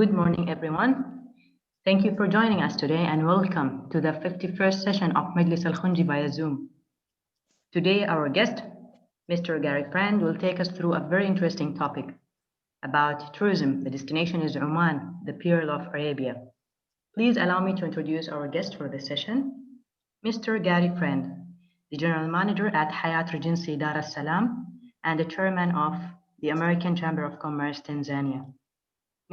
Good morning, everyone. Thank you for joining us today and welcome to the 51st session of Majlis Al Khonji via Zoom. Today, our guest, Mr. Garry Friend, will take us through a very interesting topic about tourism. The destination is Oman, the Pearl of Arabia. Please allow me to introduce our guest for this session, Mr. Garry Friend, the General Manager at Hyatt Regency Salaam and the Chairman of the American Chamber of Commerce, Tanzania.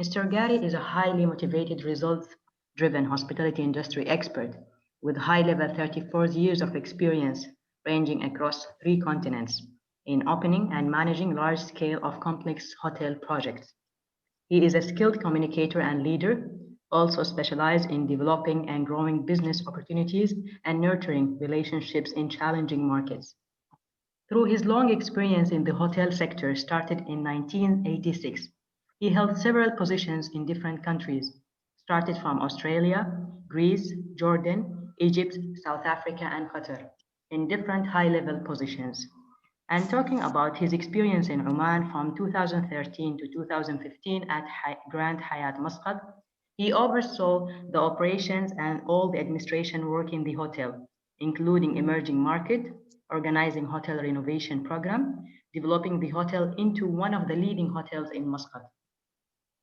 Mr. Garry is a highly motivated, results-driven hospitality industry expert with high-level 34 years of experience ranging across 3 continents in opening and managing large-scale of complex hotel projects. He is a skilled communicator and leader, also specialized in developing and growing business opportunities and nurturing relationships in challenging markets. Through his long experience in the hotel sector started in 1986, he held several positions in different countries, started from Australia, Greece, Jordan, Egypt, South Africa, and Qatar, in different high-level positions. And talking about his experience in Oman from 2013 to 2015 at Grand Hyatt Muscat, he oversaw the operations and all the administration work in the hotel, including emerging market, organizing hotel renovation program, developing the hotel into one of the leading hotels in Muscat.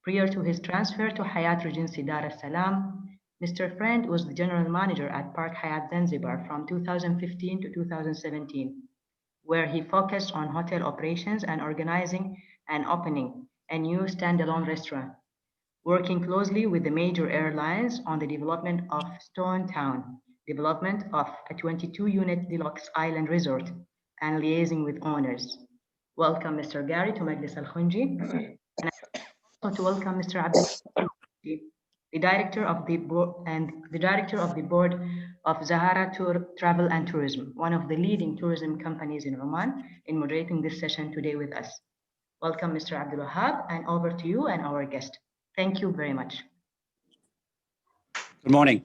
Prior to his transfer to Hyatt Regency Dar es Salaam, Mr. Friend was the general manager at Park Hyatt Zanzibar from 2015 to 2017, where he focused on hotel operations and organizing and opening a new standalone restaurant, working closely with the major airlines on the development of Stone Town, development of a 22-unit deluxe island resort, and liaising with owners. Welcome, Mr. Garry, to Majlis Al Khonji. And to welcome Mr. Abdul, the director of the board of Zahara Tour Travel and Tourism, one of the leading tourism companies in Oman, in moderating this session today with us. Welcome, Mr. Abdul Wahab, and over to you and our guest. Thank you very much. Good morning.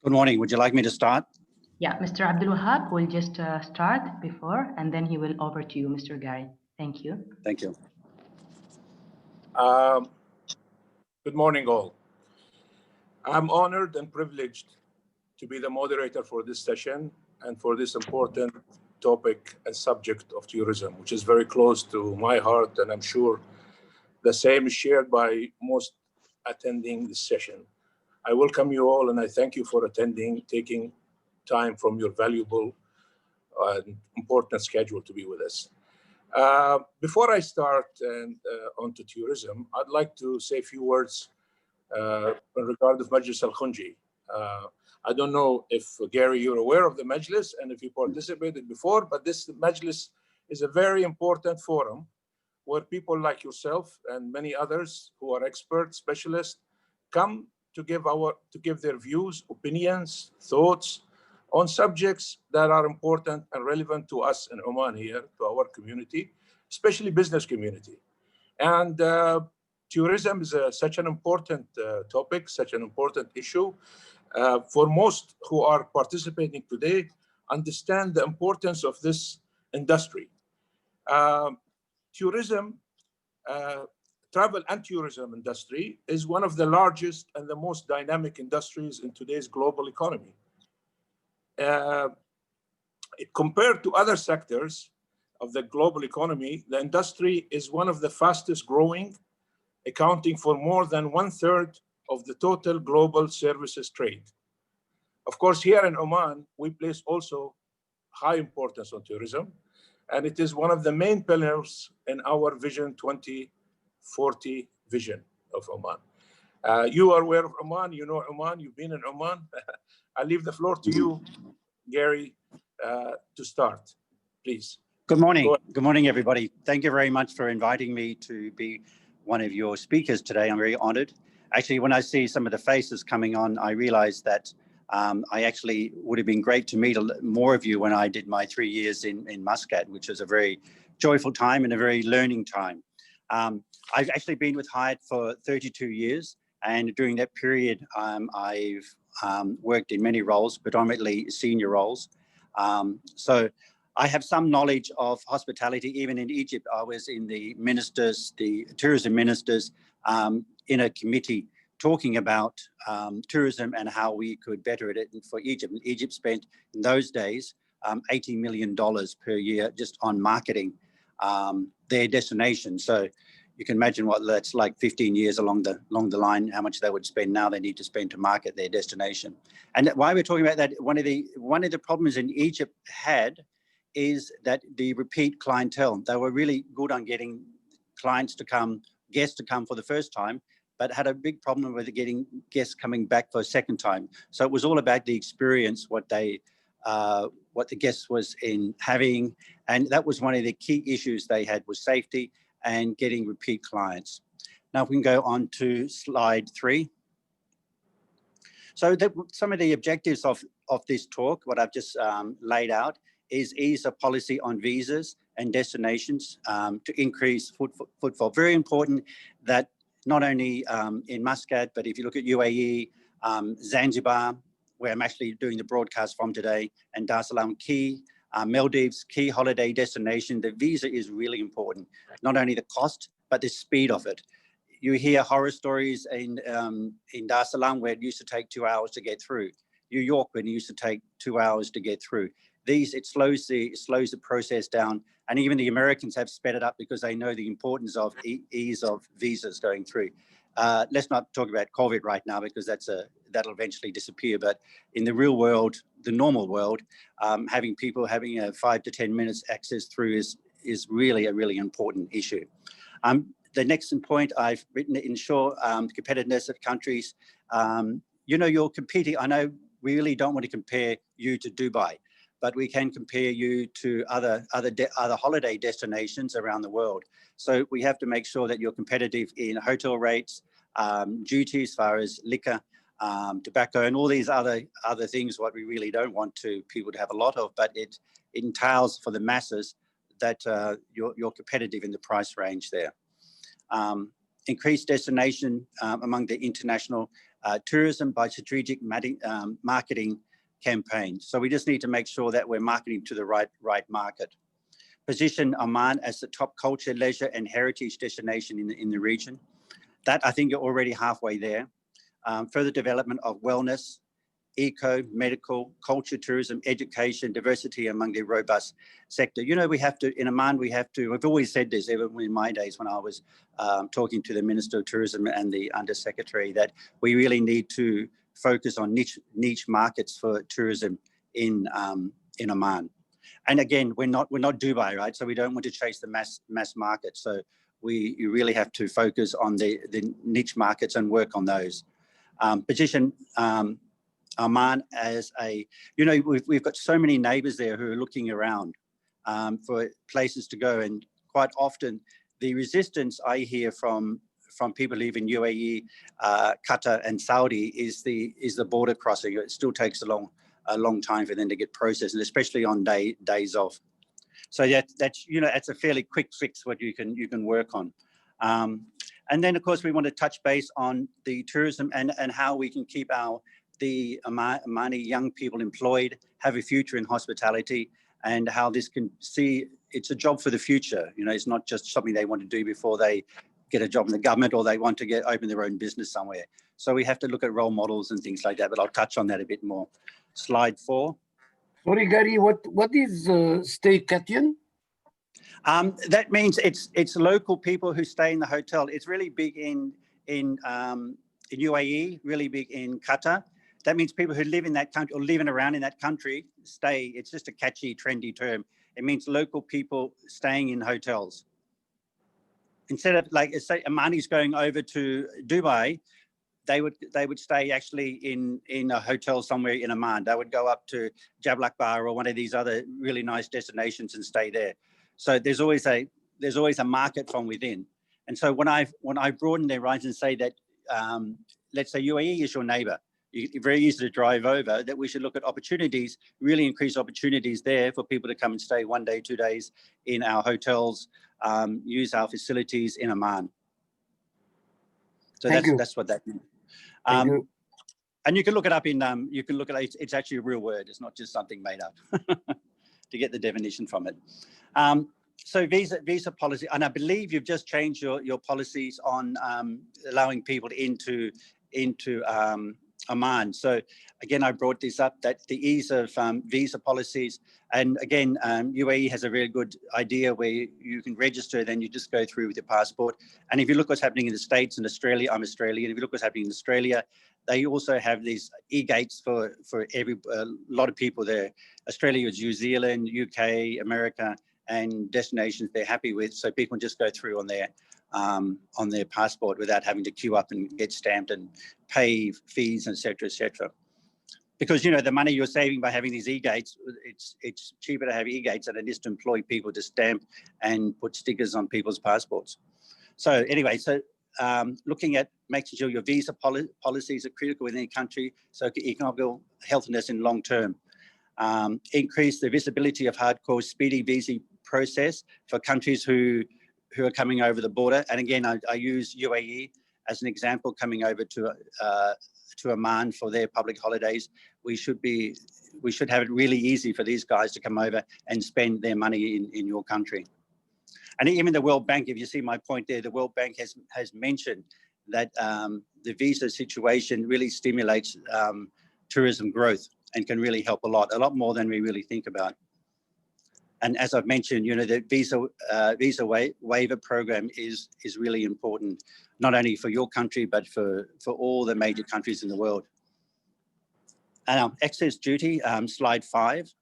Good morning. Would you like me to start? Yeah, Mr. Abdul Wahab will just start before, and then he will over to you, Mr. Garry. Thank you. Thank you. Good morning, all. I'm honored and privileged to be the moderator for this session and for this important topic and subject of tourism, which is very close to my heart, and I'm sure the same is shared by most attending this session. I welcome you all, and I thank you for attending, taking time from your valuable and important schedule to be with us. Before I start onto tourism, I'd like to say a few words in regard of Majlis Al Khonji. I don't know if, Garry, you're aware of the Majlis and if you participated before, but this Majlis is a very important forum where people like yourself and many others who are experts, specialists, come to give their views, opinions, thoughts on subjects that are important and relevant to us in Oman here, to our community, especially business community. And tourism is such an important topic, such an important issue. For most who are participating today, understand the importance of this industry. Travel and tourism industry is one of the largest and the most dynamic industries in today's global economy. Compared to other sectors of the global economy, the industry is one of the fastest growing, accounting for more than 1/3 of the total global services trade. Of course, here in Oman, we place also high importance on tourism, and it is one of the main pillars in our Vision 2040 vision of Oman. You are aware of Oman, you know Oman, you've been in Oman. I leave the floor to you, Garry, to start, please. Good morning. Good morning, everybody. Thank you very much for inviting me to be one of your speakers today. I'm very honored. Actually, when I see some of the faces coming on, I realize that I actually would have been great to meet more of you when I did my 3 years in Muscat, which was a very joyful time and a very learning time. I've actually been with Hyatt for 32 years. And during that period, I've worked in many roles, predominantly senior roles. So I have some knowledge of hospitality. Even in Egypt, I was in the tourism ministers, in a committee talking about tourism and how we could better it for Egypt. And Egypt spent in those days $80 million per year just on marketing their destination. So you can imagine what that's like 15 years along the line, how much they would spend now they need to spend to market their destination. And why we're talking about that, one of the problems in Egypt had is that the repeat clientele, they were really good on getting guests to come for the first time, but had a big problem with getting guests coming back for a second time. So it was all about the experience, what the guests was in having, and that was one of the key issues they had, was safety and getting repeat clients. Now we can go on to slide 3. So some of the objectives of this talk, what I've just laid out, is ease of policy on visas and destinations to increase footfall. Very important that not only in Muscat, but if you look at UAE, Zanzibar, where I'm actually doing the broadcast from today, and Dar es Salaam, key Maldives, key holiday destination, the visa is really important. Not only the cost, but the speed of it. You hear horror stories in Dar es Salaam where it used to take 2 hours to get through. New York, when it used to take 2 hours to get through. It slows the process down. And even the Americans have sped it up because they know the importance of ease of visas going through. Let's not talk about COVID right now because that'll eventually disappear. But in the real world, the normal world, having people having a 5 to 10 minutes access through is really a really important issue. The next point I've written, ensure competitiveness of countries. You're competing. I know we really don't want to compare you to Dubai, but we can compare you to other holiday destinations around the world. So we have to make sure that you're competitive in hotel rates, duty as far as liquor, tobacco, and all these other things. What we really don't want people to have a lot of, but it entails for the masses that you're competitive in the price range there. Increased destination among the international tourism by strategic marketing campaign. So we just need to make sure that we're marketing to the right market. Position Oman as the top culture, leisure, and heritage destination in the region. That, I think, you're already halfway there. Further development of wellness, eco, medical, culture, tourism, education, diversity among the robust sector. We have to, in Oman, we've always said this, even in my days when I was talking to the Minister of Tourism and the Undersecretary, that we really need to focus on niche markets for tourism in Oman. And again, we're not Dubai, right? So we don't want to chase the mass market. So you really have to focus on the niche markets and work on those. Position Oman as we've got so many neighbors there who are looking around for places to go, and quite often the resistance I hear from people who live in UAE, Qatar, and Saudi is the border crossing. It still takes a long time for them to get processed, and especially on days off. So that's a fairly quick fix what you can work on. And then of course we want to touch base on the tourism and how we can keep the Omani young people employed, have a future in hospitality, and how this can see it's a job for the future. It's not just something they want to do before they get a job in the government or they want to open their own business somewhere. So we have to look at role models and things like that, but I'll touch on that a bit more. Slide 4. Sorry, Garry, what is staycation? That means it's local people who stay in the hotel. It's really big in UAE, really big in Qatar. That means people who live in that country or living around in that country stay. It's just a catchy, trendy term. It means local people staying in hotels. Instead of say Omani's going over to Dubai, they would stay actually in a hotel somewhere in Oman. They would go up to Jabal Akbar or one of these other really nice destinations and stay there. So there's always a market from within. And so when I broaden their rights and say that, let's say UAE is your neighbor, it's very easy to drive over, that we should look at opportunities, really increase opportunities there for people to come and stay 1 day, 2 days in our hotels, use our facilities in Oman. So that's what that means. And you can look it up in, you can look at it, it's actually a real word. It's not just something made up to get the definition from it. So visa policy, and I believe you've just changed your policies on allowing people into Oman. So again, I brought this up, that the ease of visa policies, and again, UAE has a very good idea where you can register, then you just go through with your passport. And if you look what's happening in the States and Australia, I'm Australian, if you look what's happening in Australia, they also have these e-gates for a lot of people there. Australia is New Zealand, UK, America, and destinations they're happy with, so people can just go through on their passport without having to queue up and get stamped and pay fees, etc., etc. Because the money you're saving by having these e-gates, it's cheaper to have e-gates than it is to employ people to stamp and put stickers on people's passports. So anyway, looking at making sure your visa policies are critical within a country, so economic healthiness in long term. Increase the visibility of hardcore speedy visa process for countries who are coming over the border. And again, I use UAE as an example, coming over to Oman for their public holidays. We should have it really easy for these guys to come over and spend their money in your country. And even the World Bank, if you see my point there, the World Bank has mentioned that the visa situation really stimulates tourism growth and can really help a lot more than we really think about. And as I've mentioned, the visa waiver program is really important, not only for your country, but for all the major countries in the world. And excess duty, slide 5.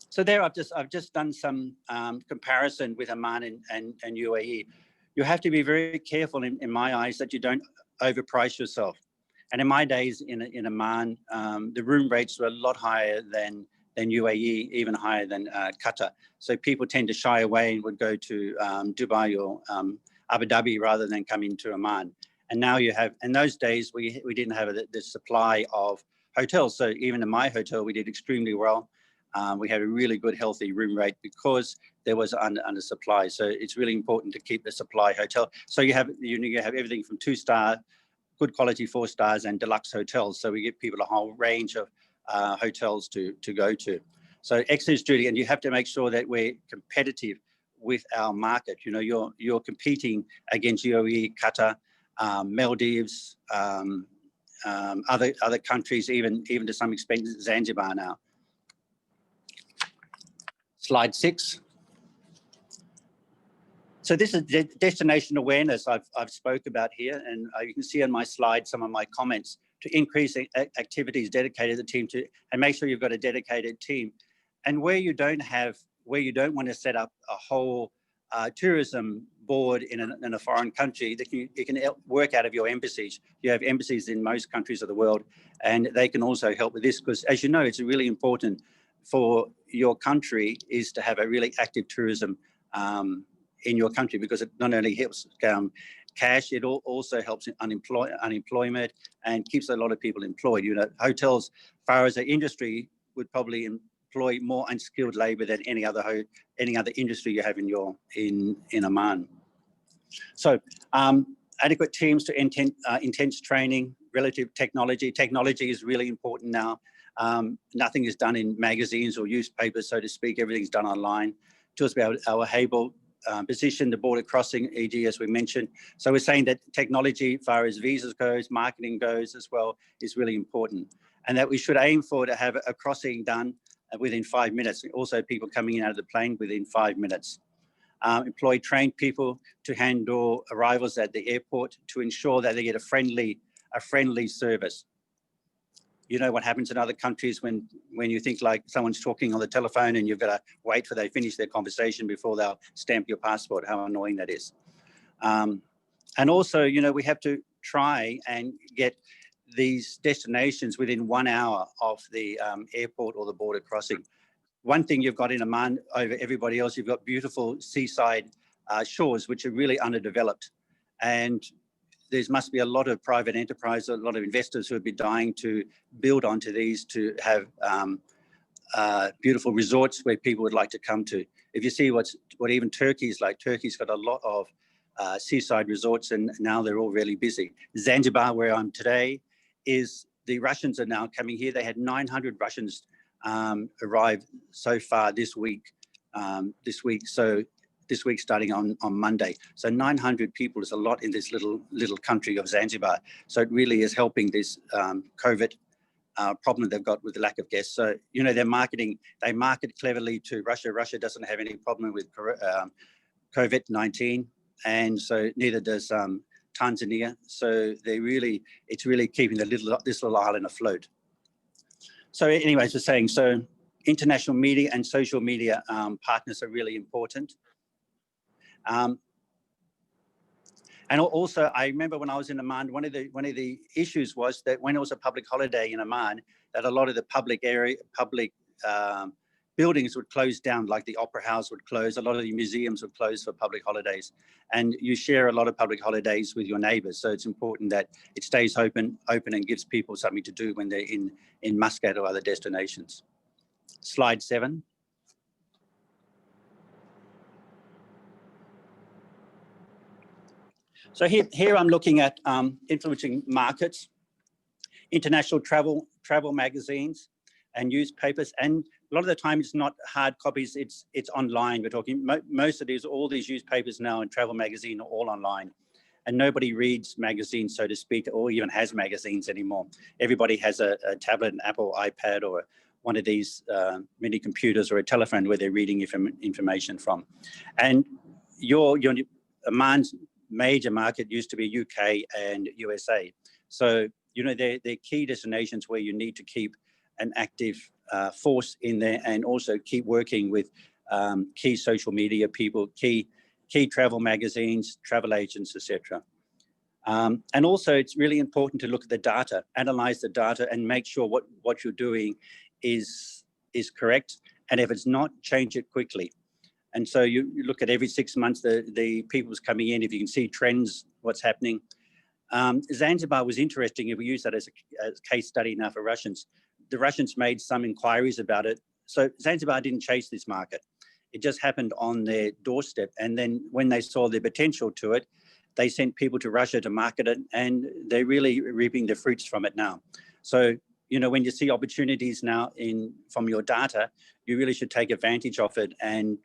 So there, I've just done some comparison with Oman and UAE. You have to be very careful, in my eyes, that you don't overprice yourself. And in my days in Oman, the room rates were a lot higher than UAE, even higher than Qatar. So people tend to shy away and would go to Dubai or Abu Dhabi rather than come into Oman. And now you have, in those days, we didn't have the supply of hotels. So even in my hotel, we did extremely well. We had a really good, healthy room rate because there was under supply. So it's really important to keep the supply hotel. So you have everything from 2-star, good quality 4 stars, and deluxe hotels. So we give people a whole range of hotels to go to. So excess duty, and you have to make sure that we're competitive with our market. You're competing against UAE, Qatar, Maldives, other countries, even to some extent Zanzibar now. Slide 6. So this is destination awareness I've spoke about here, and you can see on my slide some of my comments to increase activities dedicated to the team and make sure you've got a dedicated team. And where you don't want to set up a whole tourism board in a foreign country, you can work out of your embassies. You have embassies in most countries of the world, and they can also help with this because, as you know, it's really important for your country is to have a really active tourism in your country, because it not only helps cash, it also helps in unemployment and keeps a lot of people employed. Hotels, as far as the industry, would probably employ more unskilled labor than any other industry you have in Oman. So adequate teams to intense training, relative technology. Technology is really important now. Nothing is done in magazines or newspapers, so to speak. Everything's done online. To us about our able position, the border crossing, e.g., as we mentioned. So we're saying that technology, as far as visas goes, marketing goes as well, is really important. And that we should aim for to have a crossing done within 5 minutes. Also, people coming in out of the plane within 5 minutes. Employ trained people to handle arrivals at the airport to ensure that they get a friendly service. You know what happens in other countries when you think like someone's talking on the telephone and you've got to wait for they finish their conversation before they'll stamp your passport, how annoying that is. And also, we have to try and get these destinations within 1 hour of the airport or the border crossing. One thing you've got in Oman over everybody else, you've got beautiful seaside shores, which are really underdeveloped. And there must be a lot of private enterprise, a lot of investors who would be dying to build onto these to have beautiful resorts where people would like to come to. If you see what even Turkey's like, Turkey's got a lot of seaside resorts, and now they're all really busy. Zanzibar, where I'm today, is the Russians are now coming here. They had 900 Russians arrive so far this week. So this week starting on Monday. So 900 people is a lot in this little country of Zanzibar. So it really is helping this COVID problem they've got with the lack of guests. So, you know, they market cleverly to Russia. Russia doesn't have any problem with COVID-19, and so neither does Tanzania. So it's really keeping this little island afloat. So anyways, just saying, so international media and social media partners are really important. And also, I remember when I was in Oman, one of the issues was that when it was a public holiday in Oman, that a lot of the public buildings would close down, like the Opera House would close, a lot of the museums would close for public holidays. And you share a lot of public holidays with your neighbors. So it's important that it stays open and gives people something to do when they're in Muscat or other destinations. Slide 7. So here I'm looking at influencing markets, international travel magazines and newspapers. And a lot of the time it's not hard copies, it's online. We're talking most of all these newspapers now and travel magazine are all online. And nobody reads magazines, so to speak, or even has magazines anymore. Everybody has a tablet, an Apple iPad, or one of these mini computers or a telephone where they're reading information from. And your Oman's major market used to be UK and USA. So, you know, they're key destinations where you need to keep an active force in there and also keep working with key social media people, key travel magazines, travel agents, etc. And also it's really important to look at the data, analyze the data and make sure what you're doing is correct. And if it's not, change it quickly. And so you look at every 6 months, the people's coming in, if you can see trends, what's happening. Zanzibar was interesting. If we use that as a case study now for Russians, the Russians made some inquiries about it. So Zanzibar didn't chase this market. It just happened on their doorstep. And then when they saw the potential to it, they sent people to Russia to market it, and they're really reaping the fruits from it now. So, you know, when you see opportunities now from your data, you really should take advantage of it and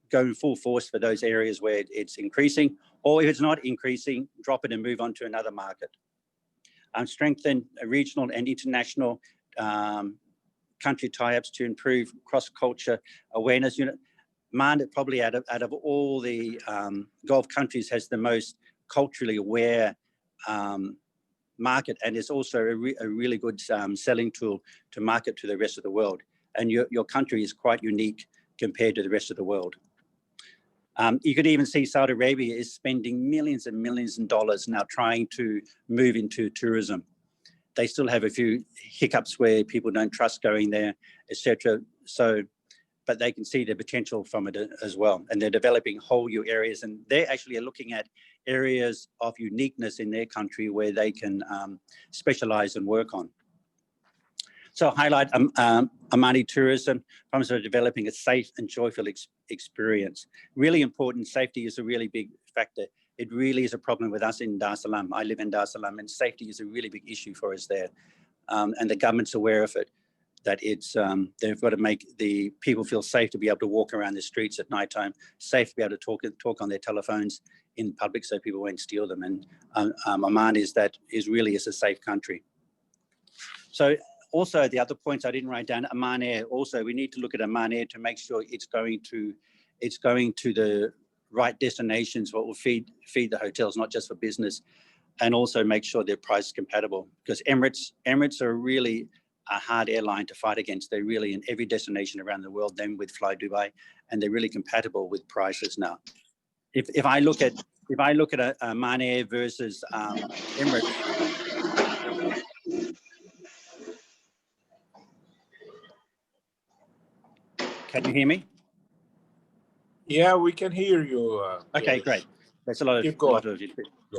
go in full force for those areas where it's increasing, or if it's not increasing, drop it and move on to another market. Strengthen regional and international country tie-ups to improve cross-culture awareness. You know, Oman probably out of all the Gulf countries has the most culturally aware market, and it's also a really good selling tool to market to the rest of the world. And your country is quite unique compared to the rest of the world. You could even see Saudi Arabia is spending millions and millions of dollars now trying to move into tourism. They still have a few hiccups where people don't trust going there, etc. So, but they can see the potential from it as well. And they're developing whole new areas, and they actually are looking at areas of uniqueness in their country where they can specialize and work on. So highlight Omani tourism, promise of developing a safe and joyful experience. Really important, safety is a really big factor. It really is a problem with us in Dar es Salaam. I live in Dar es Salaam, and safety is a really big issue for us there. And the government's aware of it, that it's they've got to make the people feel safe to be able to walk around the streets at nighttime, safe to be able to talk on their telephones in public so people won't steal them. And Oman is really a safe country. So also the other points I didn't write down, Oman Air. Also, we need to look at Oman Air to make sure it's going to the right destinations, what will feed the hotels, not just for business, and also make sure they're price compatible, because Emirates are really a hard airline to fight against. They're really in every destination around the world, then with Fly Dubai, and they're really compatible with prices now. If I look at Oman Air versus Emirates. Can you hear me? Yeah, we can hear you. Okay, great. That's a lot of.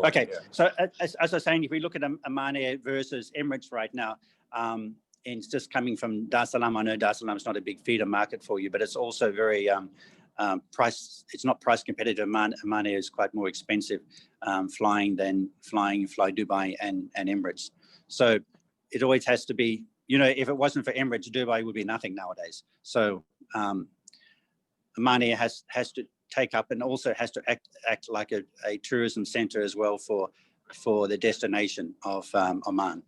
Okay, yeah. So as I was saying, if we look at Oman Air versus Emirates right now, and it's just coming from Dar es Salaam. I know Dar es Salaam is not a big feeder market for you, but it's also very price. It's not price competitive. Oman is quite more expensive flying than Fly Dubai and Emirates. So it always has to be, you know, if it wasn't for Emirates, Dubai would be nothing nowadays. So Oman has to take up and also has to act like a tourism center as well for the destination of Oman,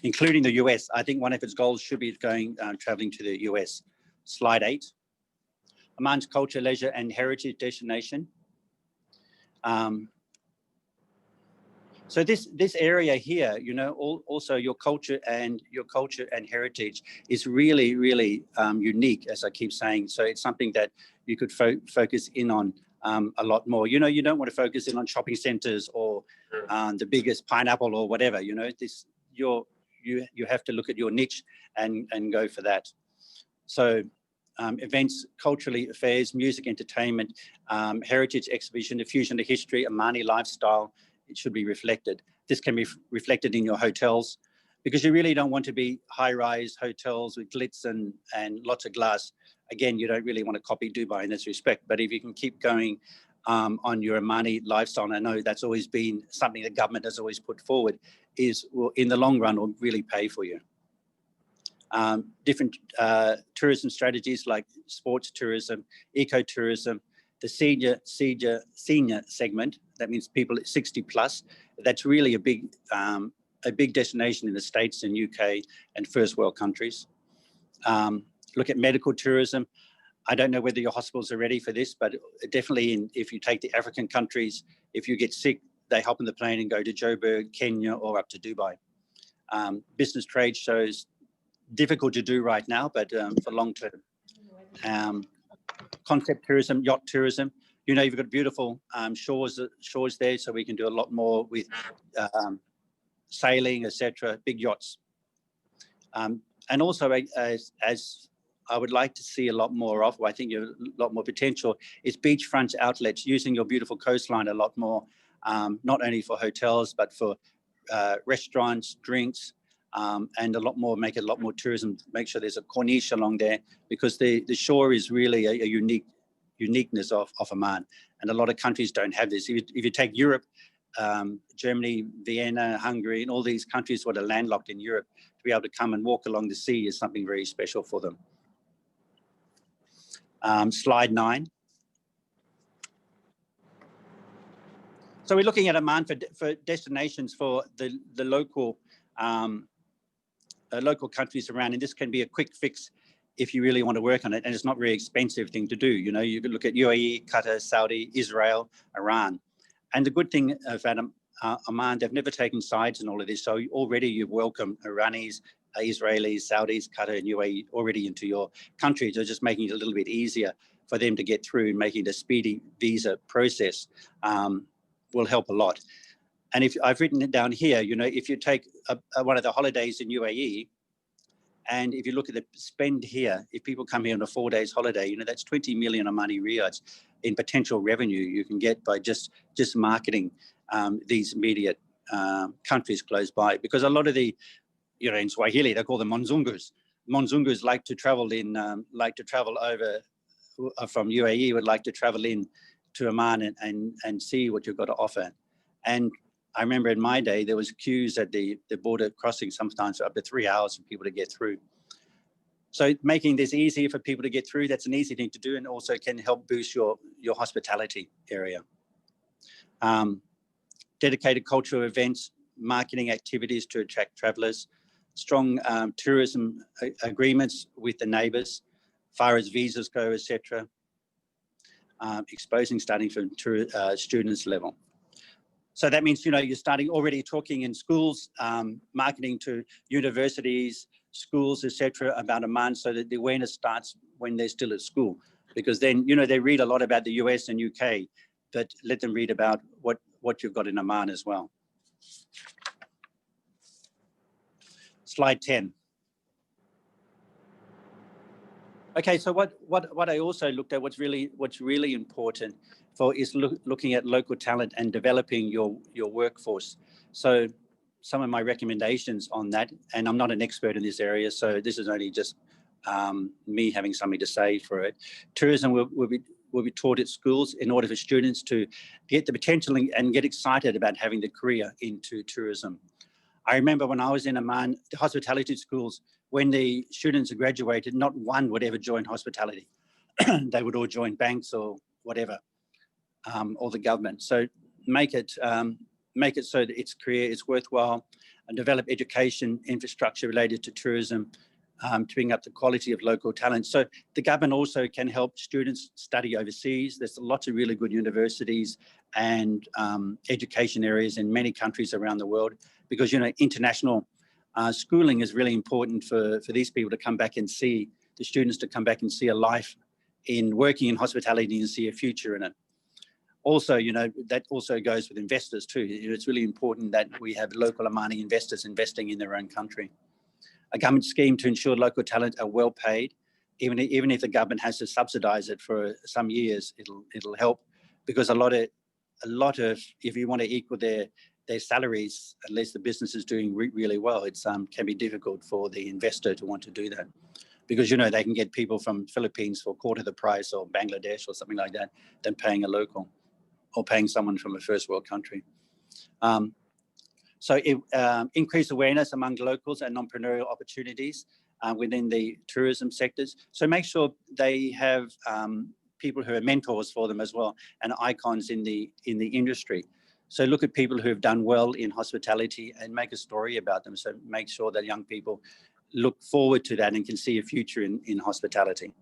including the US. I think one of its goals should be traveling to the US. Slide 8. Oman's culture, leisure, and heritage destination. So this area here, you know, also your culture and heritage is really, really unique, as I keep saying. So it's something that you could focus in on a lot more. You know, you don't want to focus in on shopping centers or the biggest pineapple or whatever. You know, you have to look at your niche and go for that. So events, culturally affairs, music, entertainment, heritage exhibition, diffusion of history, Omani lifestyle. It should be reflected. This can be reflected in your hotels, because you really don't want to be high-rise hotels with glitz and lots of glass. Again, you don't really want to copy Dubai in this respect. But if you can keep going on your Omani lifestyle, and I know that's always been something the government has always put forward, in the long run will really pay for you. Different tourism strategies like sports tourism, ecotourism, the senior segment, that means people at 60 plus, that's really a big destination in the States and UK and first world countries. Look at medical tourism. I don't know whether your hospitals are ready for this, but definitely if you take the African countries, if you get sick, they hop on the plane and go to Joburg, Kenya, or up to Dubai. Business trade shows, difficult to do right now, but for long term. Concept tourism, yacht tourism. You know, you've got beautiful shores there, so we can do a lot more with sailing, etc. Big yachts, and also as I would like to see a lot more of, I think you have a lot more potential, is beachfront outlets, using your beautiful coastline a lot more, not only for hotels but for restaurants, drinks. And make it a lot more tourism, make sure there's a corniche along there, because the shore is really a uniqueness of Oman, and a lot of countries don't have this. If you take Europe, Germany, Vienna, Hungary, and all these countries that are landlocked in Europe, to be able to come and walk along the sea is something very special for them. Slide 9. So we're looking at Oman for destinations for the local local countries around, and this can be a quick fix if you really want to work on it, and it's not a very expensive thing to do. You know, you could look at UAE, Qatar, Saudi, Israel, Iran. And the good thing about Oman, they've never taken sides in all of this, so already you've welcomed Iranis, Israelis, Saudis, Qatar, and UAE already into your country. So just making it a little bit easier for them to get through, and making the speedy visa process will help a lot. And if I've written it down here, you know, if you take one of the holidays in UAE, and if you look at the spend here, if people come here on a 4 days holiday, you know, that's 20 million Omani riyals in potential revenue you can get by just marketing these immediate countries close by. Because a lot of the, you know, in Swahili, they call them Monzungus. Monzungus like to travel over from UAE, would like to travel in to Oman and see what you've got to offer. And I remember in my day, there was queues at the border crossing sometimes for up to 3 hours for people to get through. So making this easier for people to get through, that's an easy thing to do, and also can help boost your hospitality area. Dedicated cultural events, marketing activities to attract travelers, strong tourism agreements with the neighbors, far as visas go, etc. Exposing starting from students level. So that means, you know, you're starting already talking in schools, marketing to universities, schools, etc. about Oman, so that the awareness starts when they're still at school. Because then, you know, they read a lot about the US and UK, but let them read about what you've got in Oman as well. Slide 10. Okay, so what I also looked at, what's really important for is looking at local talent and developing your workforce. So some of my recommendations on that, and I'm not an expert in this area, so this is only just me having something to say for it. Tourism will be taught at schools in order for students to get the potential and get excited about having the career into tourism. I remember when I was in Oman, the hospitality schools, when the students graduated, not one would ever join hospitality. They would all join banks or whatever, or the government. So make it so that its career is worthwhile, and develop education infrastructure related to tourism, to bring up the quality of local talent. So the government also can help students study overseas. There's lots of really good universities and education areas in many countries around the world, because, you know, international schooling is really important for these people to come back and see, the students to come back and see a life in working in hospitality and see a future in it. Also, you know, that also goes with investors too. It's really important that we have local Omani investors investing in their own country. A government scheme to ensure local talent are well paid, even if the government has to subsidise it for some years, it'll help, because a lot of if you want to equal their salaries, unless the business is doing really well, it's can be difficult for the investor to want to do that, because, you know, they can get people from Philippines for a quarter the price, or Bangladesh or something like that, than paying a local or paying someone from a first world country. So increase awareness among locals and entrepreneurial opportunities within the tourism sectors. So make sure they have people who are mentors for them as well, and icons in the industry. So look at people who have done well in hospitality and make a story about them. So make sure that young people look forward to that and can see a future in hospitality.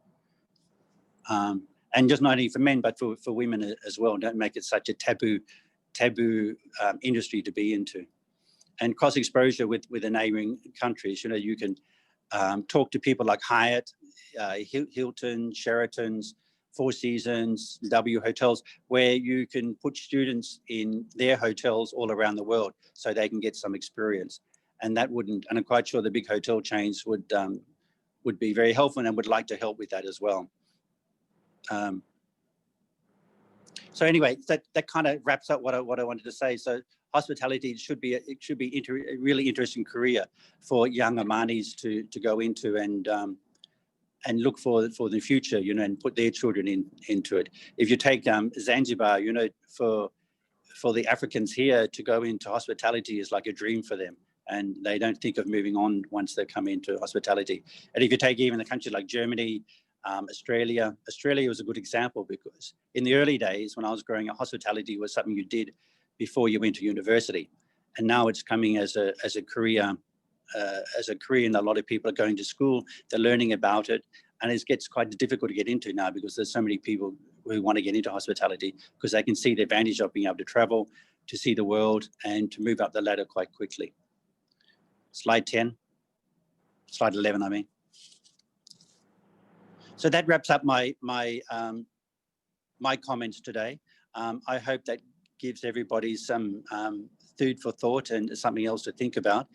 And just not only for men, but for women as well. Don't make it such a taboo industry to be into. And cross exposure with the neighbouring countries. You know, you can talk to people like Hyatt, Hilton, Sheraton's, Four Seasons, W hotels, where you can put students in their hotels all around the world so they can get some experience. And that wouldn't, and I'm quite sure the big hotel chains would be very helpful and would like to help with that as well. So anyway, that kind of wraps up what I wanted to say. So hospitality should be a really interesting career for young Omanis to go into and look for the future, you know, and put their children into it. If you take Zanzibar, you know, for the Africans here to go into hospitality is like a dream for them, and they don't think of moving on once they come into hospitality. And if you take even the countries like Germany, Australia was a good example, because in the early days when I was growing up, hospitality was something you did before you went to university, and now it's coming as a career, and a lot of people are going to school, they're learning about it, and it gets quite difficult to get into now, because there's so many people who want to get into hospitality because they can see the advantage of being able to travel, to see the world, and to move up the ladder quite quickly. Slide 11, I mean. So that wraps up my comments today. I hope that gives everybody some food for thought and something else to think about.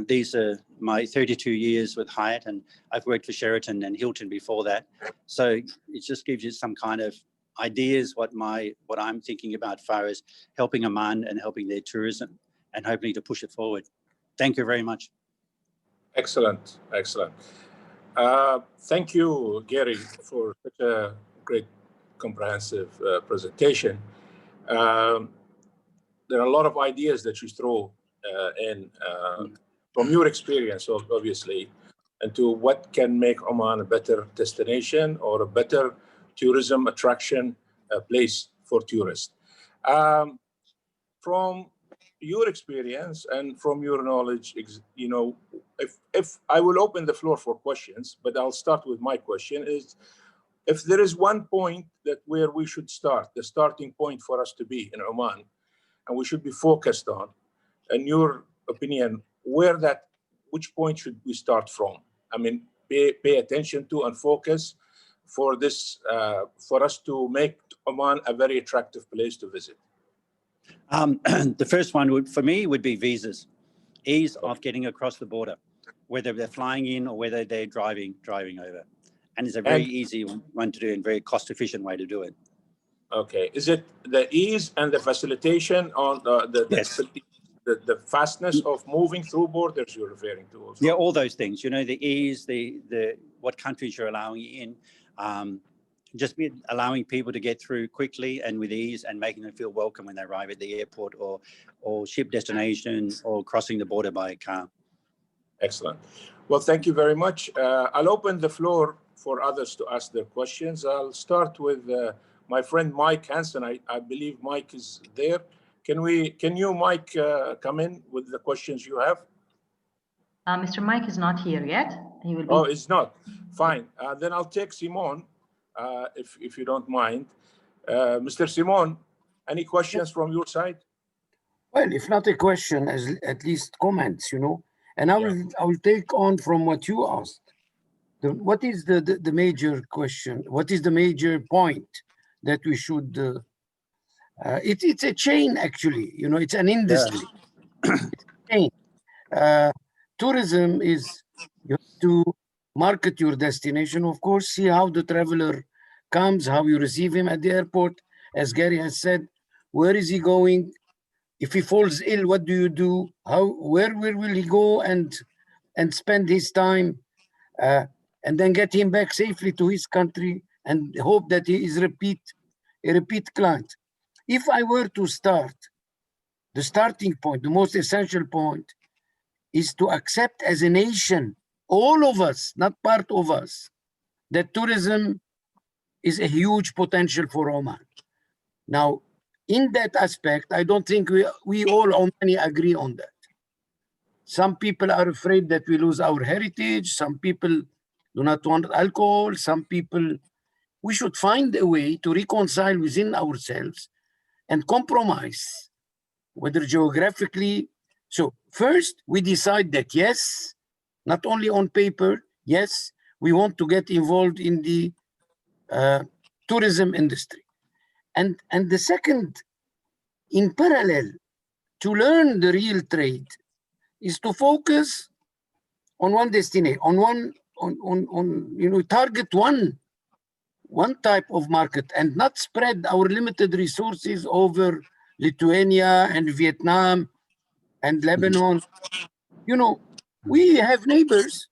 These are my 32 years with Hyatt, and I've worked for Sheraton and Hilton before that. So it just gives you some kind of ideas what I'm thinking about as far as helping Oman and helping their tourism, and hopefully to push it forward. Thank you very much. Excellent, excellent. Thank you, Garry, for such a great, comprehensive presentation. There are a lot of ideas that you throw in from your experience, obviously, into what can make Oman a better destination or a better tourism attraction place for tourists. From your experience and from your knowledge, you know, if I will open the floor for questions, but I'll start with my question is, if there is one point that where we should start, the starting point for us to be in Oman, and we should be focused on, in your opinion, which point should we start from? I mean, pay attention to and focus for this, for us to make Oman a very attractive place to visit. The first one for me would be visas, ease of getting across the border, whether they're flying in or whether they're driving over. And it's a very easy one to do and very cost efficient way to do it. Okay. Is it the ease and the facilitation on Yes. the fastness of moving through borders you're referring to also? Yeah, all those things, you know, the ease, what countries you're allowing in. Just be allowing people to get through quickly and with ease, and making them feel welcome when they arrive at the airport or ship destination or crossing the border by car. Excellent. Well, thank you very much. I'll open the floor for others to ask their questions. I'll start with my friend Mike Hansen. I believe Mike is there. Can you, Mike, come in with the questions you have? Mr. Mike is not here yet. He will be. Oh, it's not. Fine. Then I'll take Simon, if you don't mind. Mr. Simon, any questions from your side? Well, if not a question, at least comments, you know. And I will take on from what you asked. What is the major question? What is the major point that we should? It's a chain, actually. You know, it's an industry. It's a chain. Tourism is you have to market your destination, of course, see how the traveler comes, how you receive him at the airport. As Garry has said, where is he going? If he falls ill, what do you do? Where will he go and spend his time? And then get him back safely to his country and hope that he is a repeat client. If I were to start, the starting point, the most essential point, is to accept as a nation, all of us, not part of us, that tourism is a huge potential for Oman. Now, in that aspect, I don't think we all Omani agree on that. Some people are afraid that we lose our heritage. Some people do not want alcohol. Some people, we should find a way to reconcile within ourselves and compromise, whether geographically. So first, we decide that yes, not only on paper, yes, we want to get involved in the tourism industry. And the second, in parallel, to learn the real trade is to focus on one destination, target one type of market and not spread our limited resources over Lithuania and Vietnam and Lebanon. You know, we have neighbors.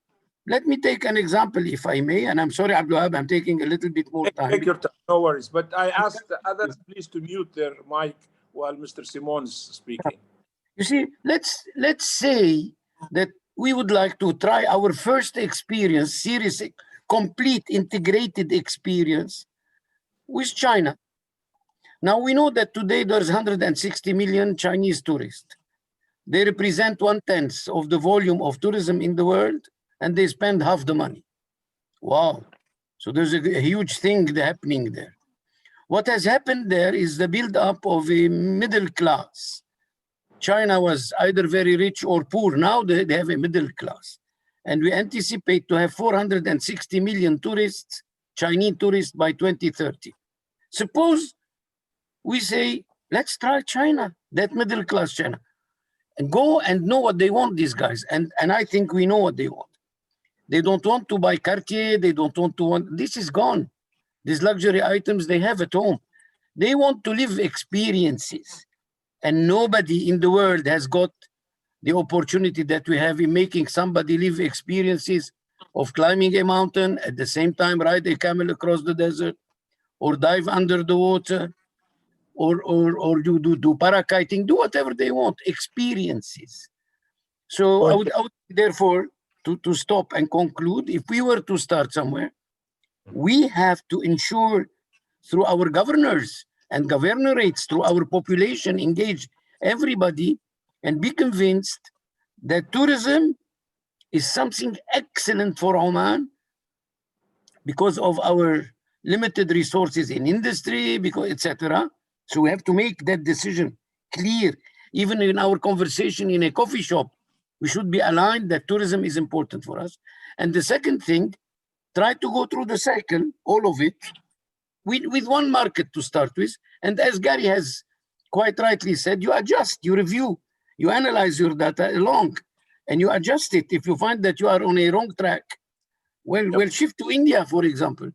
Let me take an example, if I may, and I'm sorry, Abdulwahab, I'm taking a little bit more time. Take your time, no worries. But I asked the others please to mute their mic while Mr. Simon's speaking. You see, let's say that we would like to try our first experience, serious, complete, integrated experience with China. Now, we know that today there's 160 million Chinese tourists. They represent 1/10 of the volume of tourism in the world, and they spend half the money. Wow. So there's a huge thing happening there. What has happened there is the build-up of a middle class. China was either very rich or poor. Now they have a middle class. And we anticipate to have 460 million tourists, Chinese tourists, by 2030. Suppose we say, let's try China, that middle class China, and go and know what they want, these guys. And I think we know what they want. They don't want to buy Cartier. They don't want to this is gone. These luxury items they have at home. They want to live experiences. And nobody in the world has got the opportunity that we have in making somebody live experiences of climbing a mountain, at the same time ride a camel across the desert, or dive under the water, or do parakiting, do whatever they want, experiences. So I would therefore, to stop and conclude, if we were to start somewhere, we have to ensure through our governors and governorates, through our population, engage everybody and be convinced that tourism is something excellent for Oman because of our limited resources in industry, because etc. So we have to make that decision clear. Even in our conversation in a coffee shop, we should be aligned that tourism is important for us. And the second thing, try to go through the cycle, all of it, with one market to start with. And as Garry has quite rightly said, you adjust, you review, you analyze your data along, and you adjust it. If you find that you are on a wrong track, we'll shift to India, for example.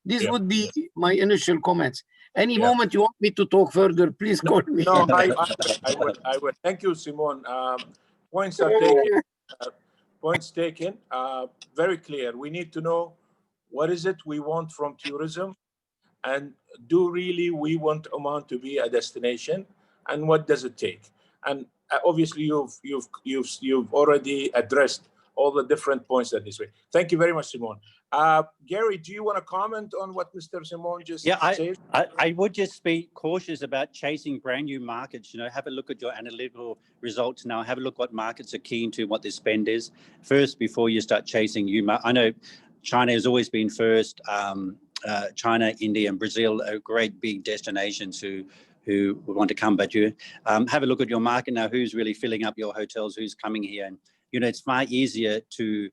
This would be my initial comments. Any moment you want me to talk further, please call me. No, I will. Thank you, Simon. Points are taken. Points taken. Very clear. We need to know What is it we want from tourism? And do really we want Oman to be a destination? And what does it take? And obviously, you've already addressed all the different points that this way. Thank you very much, Simone. Garry, do you want to comment on what Mr. Simone just said? I would just be cautious about chasing brand new markets. You know, have a look at your analytical results now. Have a look what markets are keen to, what their spend is first before you start chasing new markets. I know China has always been first. China, India, and Brazil are great big destinations who want to come, but you have a look at your market now. Who's really filling up your hotels? Who's coming here? And you know, it's far easier to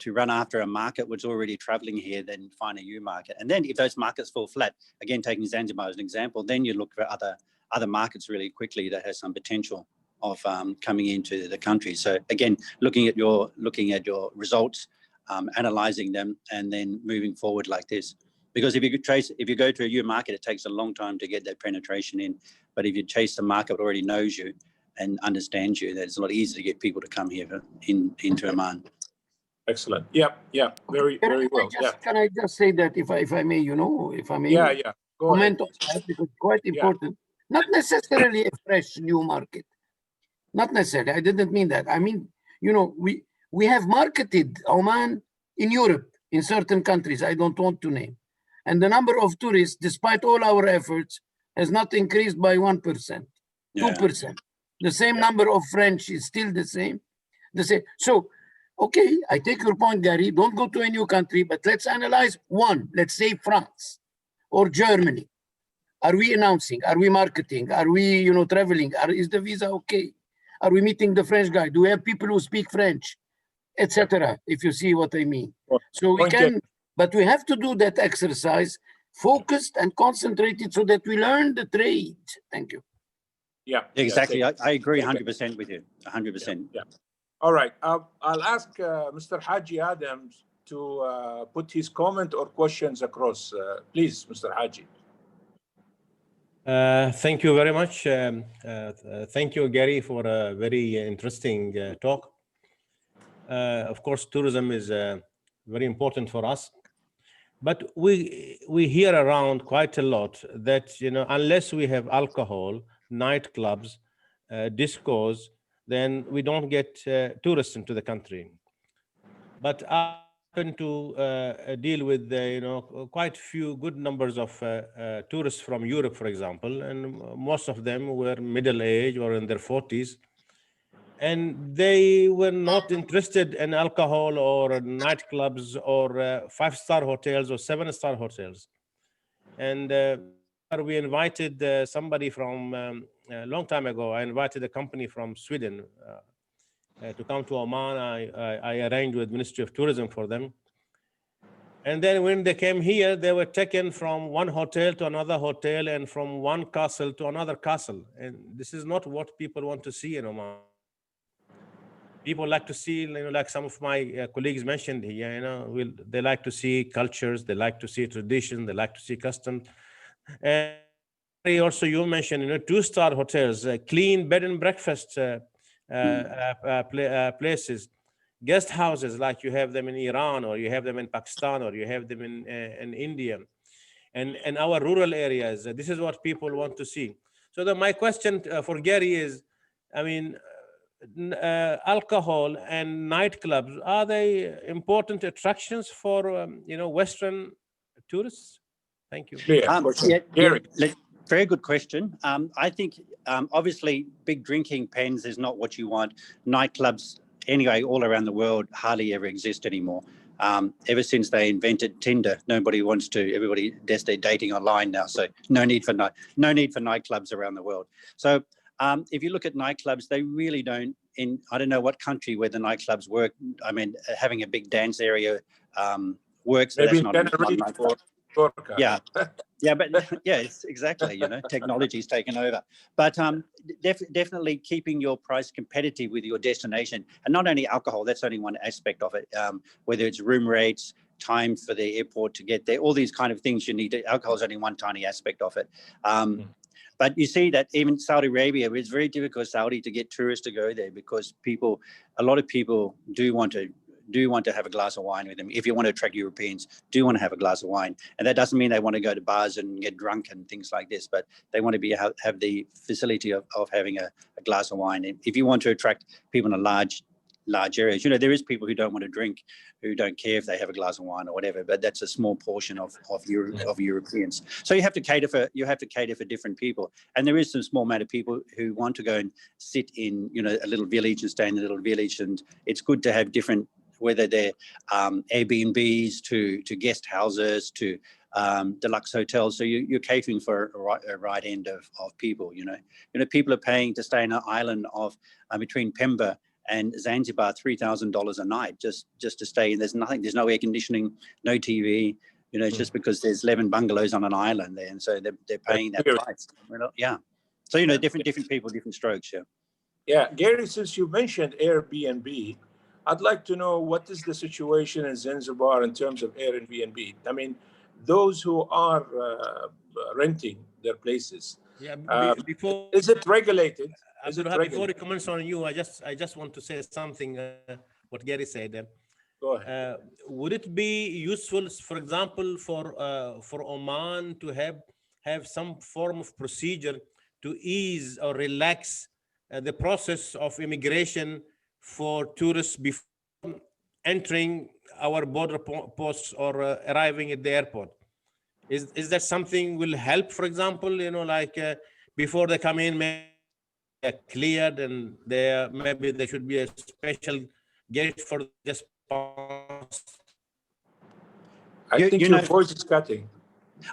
run after a market which is already traveling here than find a new market. And then if those markets fall flat, again taking Zanzibar as an example, then you look for other markets really quickly that has some potential of coming into the country. So again, looking at your results, analyzing them, and then moving forward like this. Because if you go to a new market, it takes a long time to get that penetration in. But if you chase the market that already knows you and understands you, then it's a lot easier to get people to come here into Oman. Excellent. Yeah. Very well. Can I just say that if I may, if I may. Yeah. Go ahead. Comment on that, because it's quite important. Not necessarily a fresh new market. Not necessarily. I didn't mean that. I mean, we have marketed Oman in Europe, in certain countries I don't want to name. And the number of tourists, despite all our efforts, has not increased by 1%, 2%. The same number of French is still the same. So, okay, I take your point, Garry. Don't go to a new country, but let's analyze one. Let's say France or Germany. Are we announcing? Are we marketing? Are we, traveling? Is the visa okay? Are we meeting the French guy? Do we have people who speak French, etc.? If you see what I mean. So we can, but we have to do that exercise focused and concentrated so that we learn the trade. Thank you. Yeah, exactly. I agree 100% with you. 100%. Yeah. All right. I'll ask Mr. Haji Adams to put his comment or questions across. Please, Mr. Haji. Thank you very much. Thank you, Garry, for a very interesting talk. Of course, tourism is very important for us, but we hear around quite a lot that unless we have alcohol, nightclubs, discos, then we don't get tourists into the country. But I happen to deal with quite few good numbers of tourists from Europe, for example, and most of them were middle age or in their 40s, and they were not interested in alcohol or nightclubs or 5-star hotels or 7-star hotels. And we invited somebody from a long time ago. I invited a company from Sweden to come to Oman. I arranged with Ministry of Tourism for them. And then when they came here, they were taken from one hotel to another hotel and from one castle to another castle. And this is not what people want to see in Oman. People like to see, like some of my colleagues mentioned here, they like to see cultures, they like to see tradition, they like to see customs. And also you mentioned, 2-star hotels, clean bed and breakfast places, guest houses like you have them in Iran, or you have them in Pakistan, or you have them in India, and our rural areas. This is what people want to see. So my question for Garry is, alcohol and nightclubs, are they important attractions for Western tourists? Thank you. Very good question. I think obviously big drinking pens is not what you want. Nightclubs anyway all around the world hardly ever exist anymore. Ever since they invented Tinder, nobody wants to. Everybody does their dating online now, so no need for nightclubs around the world. So if you look at nightclubs, they really don't. I don't know what country where the nightclubs work. Having a big dance area works. Maybe that's not yeah. Yes, exactly. Technology's taken over, but definitely keeping your price competitive with your destination, and not only alcohol. That's only one aspect of it. Whether it's room rates, time for the airport to get there, all these kind of things you need. Alcohol is only one tiny aspect of it. But you see that even Saudi Arabia, it's very difficult for Saudi to get tourists to go there because a lot of people do want to do want to have a glass of wine with them. If you want to attract Europeans, do want to have a glass of wine. And that doesn't mean they want to go to bars and get drunk and things like this, but they want to have the facility of having a glass of wine. And if you want to attract people in large areas, there is people who don't want to drink, who don't care if they have a glass of wine or whatever, but that's a small portion of Europeans. So you have to cater for different people. And there is some small amount of people who want to go and sit in, a little village and stay in a little village. And it's good to have different, whether they're Airbnbs to guest houses to deluxe hotels. So you're catering for a right end of people, people are paying to stay in an island of between Pemba and Zanzibar, $3,000 a night just to stay. And there's no air conditioning, no TV. It's just because there's 11 bungalows on an island there, and so they're paying that price. Yeah. So different people, different strokes. Yeah. Yeah, Garry, since you mentioned Airbnb, I'd like to know what is the situation in Zanzibar in terms of Airbnb. I mean, those who are renting their places. Yeah. Before is it regulated? Before it comments on you, I just want to say something. What Garry said. Go ahead. Would it be useful, for example, for Oman to have some form of procedure to ease or relax the process of immigration for tourists before entering our border posts or arriving at the airport? Is that something will help? For example, before they come in, maybe they're cleared, and maybe there should be a special gate for just pass. I think your voice is cutting.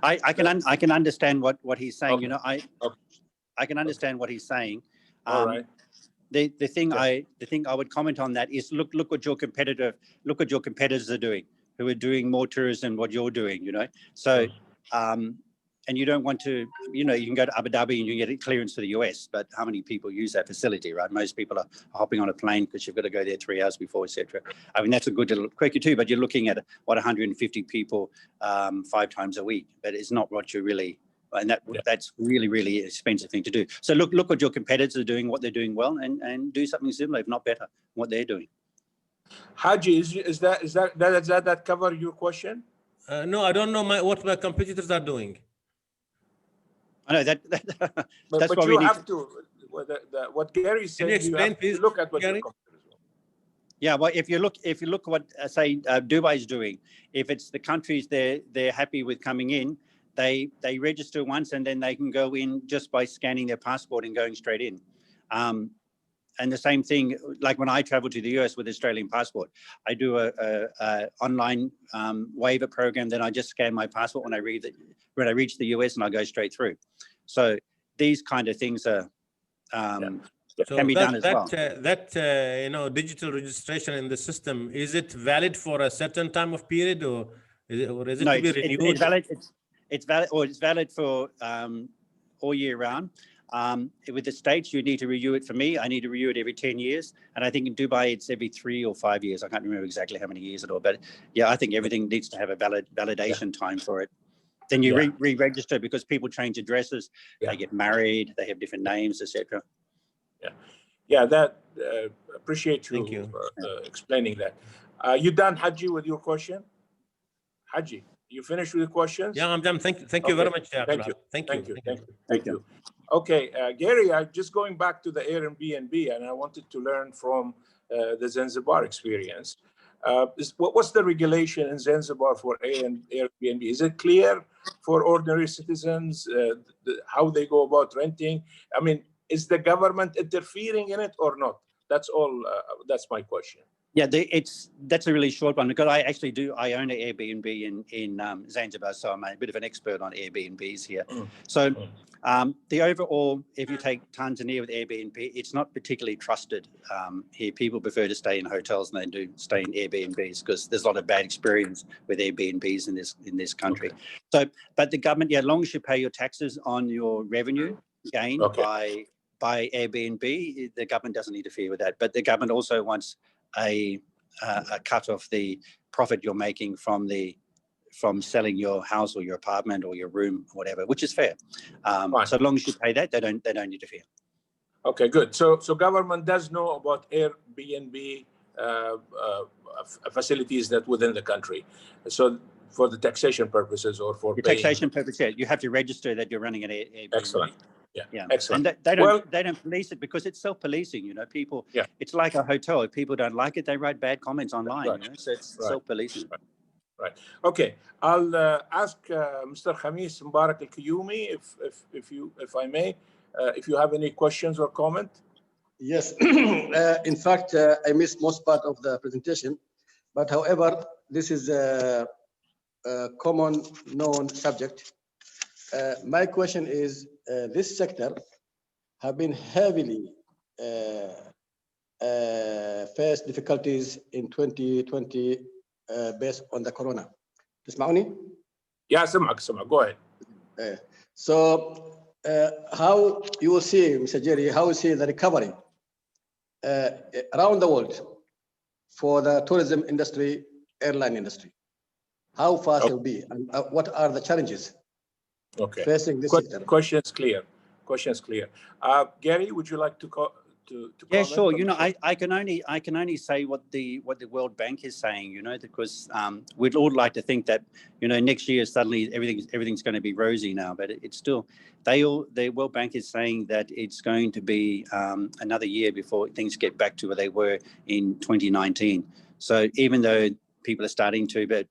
I can understand what he's saying. Okay. I can understand what he's saying. All right. The thing I would comment on that is look what your competitors are doing, who are doing more tourism than what you're doing. So. And you don't want to, you can go to Abu Dhabi and you get a clearance to the US, but how many people use that facility, right? Most people are hopping on a plane because you've got to go there 3 hours before, etc. I mean, that's a good little quickie too, but you're looking at 150 people 5 times a week, but it's not what you really, and that's really, really expensive thing to do. So look what your competitors are doing, what they're doing well, and do something similar, if not better, what they're doing. Haji, does that cover your question? No, I don't know what my competitors are doing. I know that's but why you we need have to. What Garry said. Can you explain, please? Look at what Garry? your competitors do. Yeah, well, if you look what say Dubai is doing, if it's the countries they're happy with coming in, they register once and then they can go in just by scanning their passport and going straight in. And the same thing, like when I travel to the US with Australian passport, I do a online waiver program. Then I just scan my passport when I reach the US, and I go straight through. So these kind of things are can be done as well. Digital registration in the system, is it valid for a certain time of period, or is it No, to be renewed? It's valid for all year round. With the States, you need to renew it. For me, I need to renew it every 10 years. And I think in Dubai, it's every 3 or 5 years. I can't remember exactly how many years at all. But yeah, I think everything needs to have a validation time for it. Then you re-register because people change addresses. They get married. They have different names, etc. Yeah. That appreciate you explaining that. You done, Haji, with your question? Haji, you finished with the questions? Yeah, I'm done. Thank you very much. Thank you. Okay, Garry, just going back to the Airbnb, and I wanted to learn from the Zanzibar experience. What's the regulation in Zanzibar for Airbnb? Is it clear for ordinary citizens how they go about renting? I mean, is the government interfering in it or not? That's all. That's my question. Yeah, that's a really short one because I own an Airbnb in Zanzibar, so I'm a bit of an expert on Airbnbs here. So the overall, if you take Tanzania with Airbnb, it's not particularly trusted here. People prefer to stay in hotels than they do stay in Airbnbs because there's a lot of bad experience with Airbnbs in this country. So, but the government, as long as you pay your taxes on your revenue gained by Airbnb, the government doesn't interfere with that. But the government also wants a cut of the profit you're making from selling your house or your apartment or your room or whatever, which is fair. So long as you pay that, they don't interfere. Okay, good. So government does know about Airbnb facilities that within the country. So for the taxation purposes or for The paying. taxation purpose, yeah, you have to register that you're running an Airbnb. Excellent. Yeah, Excellent. And they don't police it because it's self-policing. You know, people. Yeah. It's like a hotel. If people don't like it, they write bad comments online. Right. You know, so it's Right. self-policing. Right. Okay. I'll ask Mr. Khamis Mubarak Al-Kiyumi, if I may, if you have any questions or comment. Yes. In fact, I missed most part of the presentation, but however, this is a common known subject. My question is, this sector have been heavily faced difficulties in 2020 based on the corona. تسمعوني؟ Yeah, سمعك. Go ahead. So how you will see, Mr. Jerry, how you see the recovery around the world for the tourism industry, airline industry? How fast it will be, and what are the challenges facing this sector? Question is clear. Garry, would you like to comment? Yeah, sure. You know, I can only say what the World Bank is saying. You know, because we'd all like to think that, you know, next year suddenly everything's going to be rosy now, but it's still the World Bank is saying that it's going to be another year before things get back to where they were in 2019. So even though people are starting to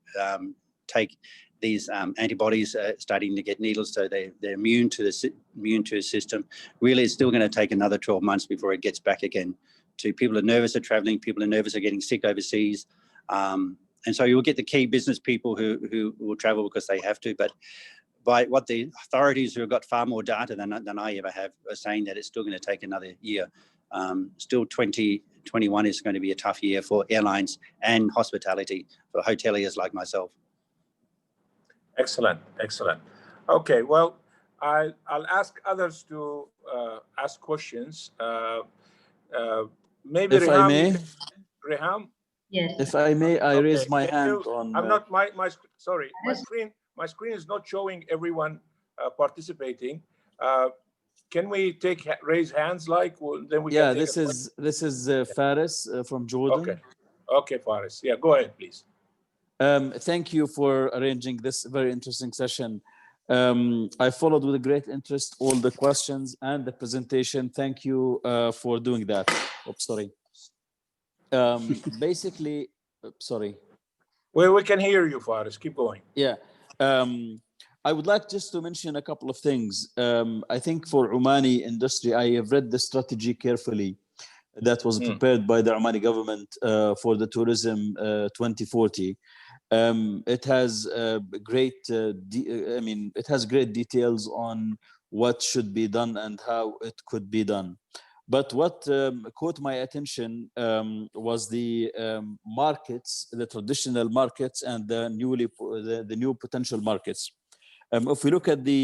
take these antibodies, starting to get needles, so they're immune to the system. Really, it's still going to take another 12 months before it gets back again. To people are nervous of traveling, people are nervous of getting sick overseas, and so you'll get the key business people who will travel because they have to. But by what the authorities who have got far more data than I ever have are saying that it's still going to take another year. Still 2021 is going to be a tough year for airlines and hospitality for hoteliers like myself. Excellent. Okay, well, I'll ask others to ask questions. Maybe if Reham, I may. Reham? Yes. If I may, I raise my hand on. I'm not sorry. My screen is not showing everyone participating. Can we raise hands then we Yeah, can take this is Faris from Jordan. Okay, Faris. Yeah, go ahead, please. Thank you for arranging this very interesting session. I followed with great interest all the questions and the presentation. Thank you for doing that. Oops, sorry. Basically, sorry. Well, we can hear you, Faris. Keep going. Yeah. I would like just to mention a couple of things. I think for Omani industry, I have read the strategy carefully that was prepared by the Omani government for the tourism 2040. It has it has great details on what should be done and how it could be done. But what caught my attention was the markets, the traditional markets, and the new potential markets. If we look at the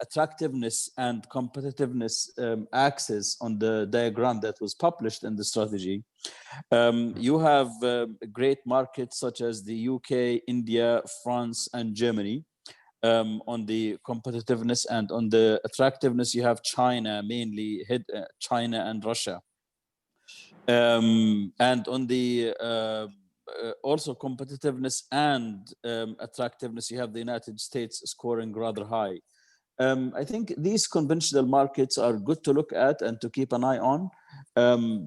attractiveness and competitiveness axis on the diagram that was published in the strategy, you have great markets such as the UK, India, France, and Germany. On the competitiveness, and on the attractiveness, you have China, mainly China and Russia. And on the also competitiveness and attractiveness, you have the United States scoring rather high. I think these conventional markets are good to look at and to keep an eye on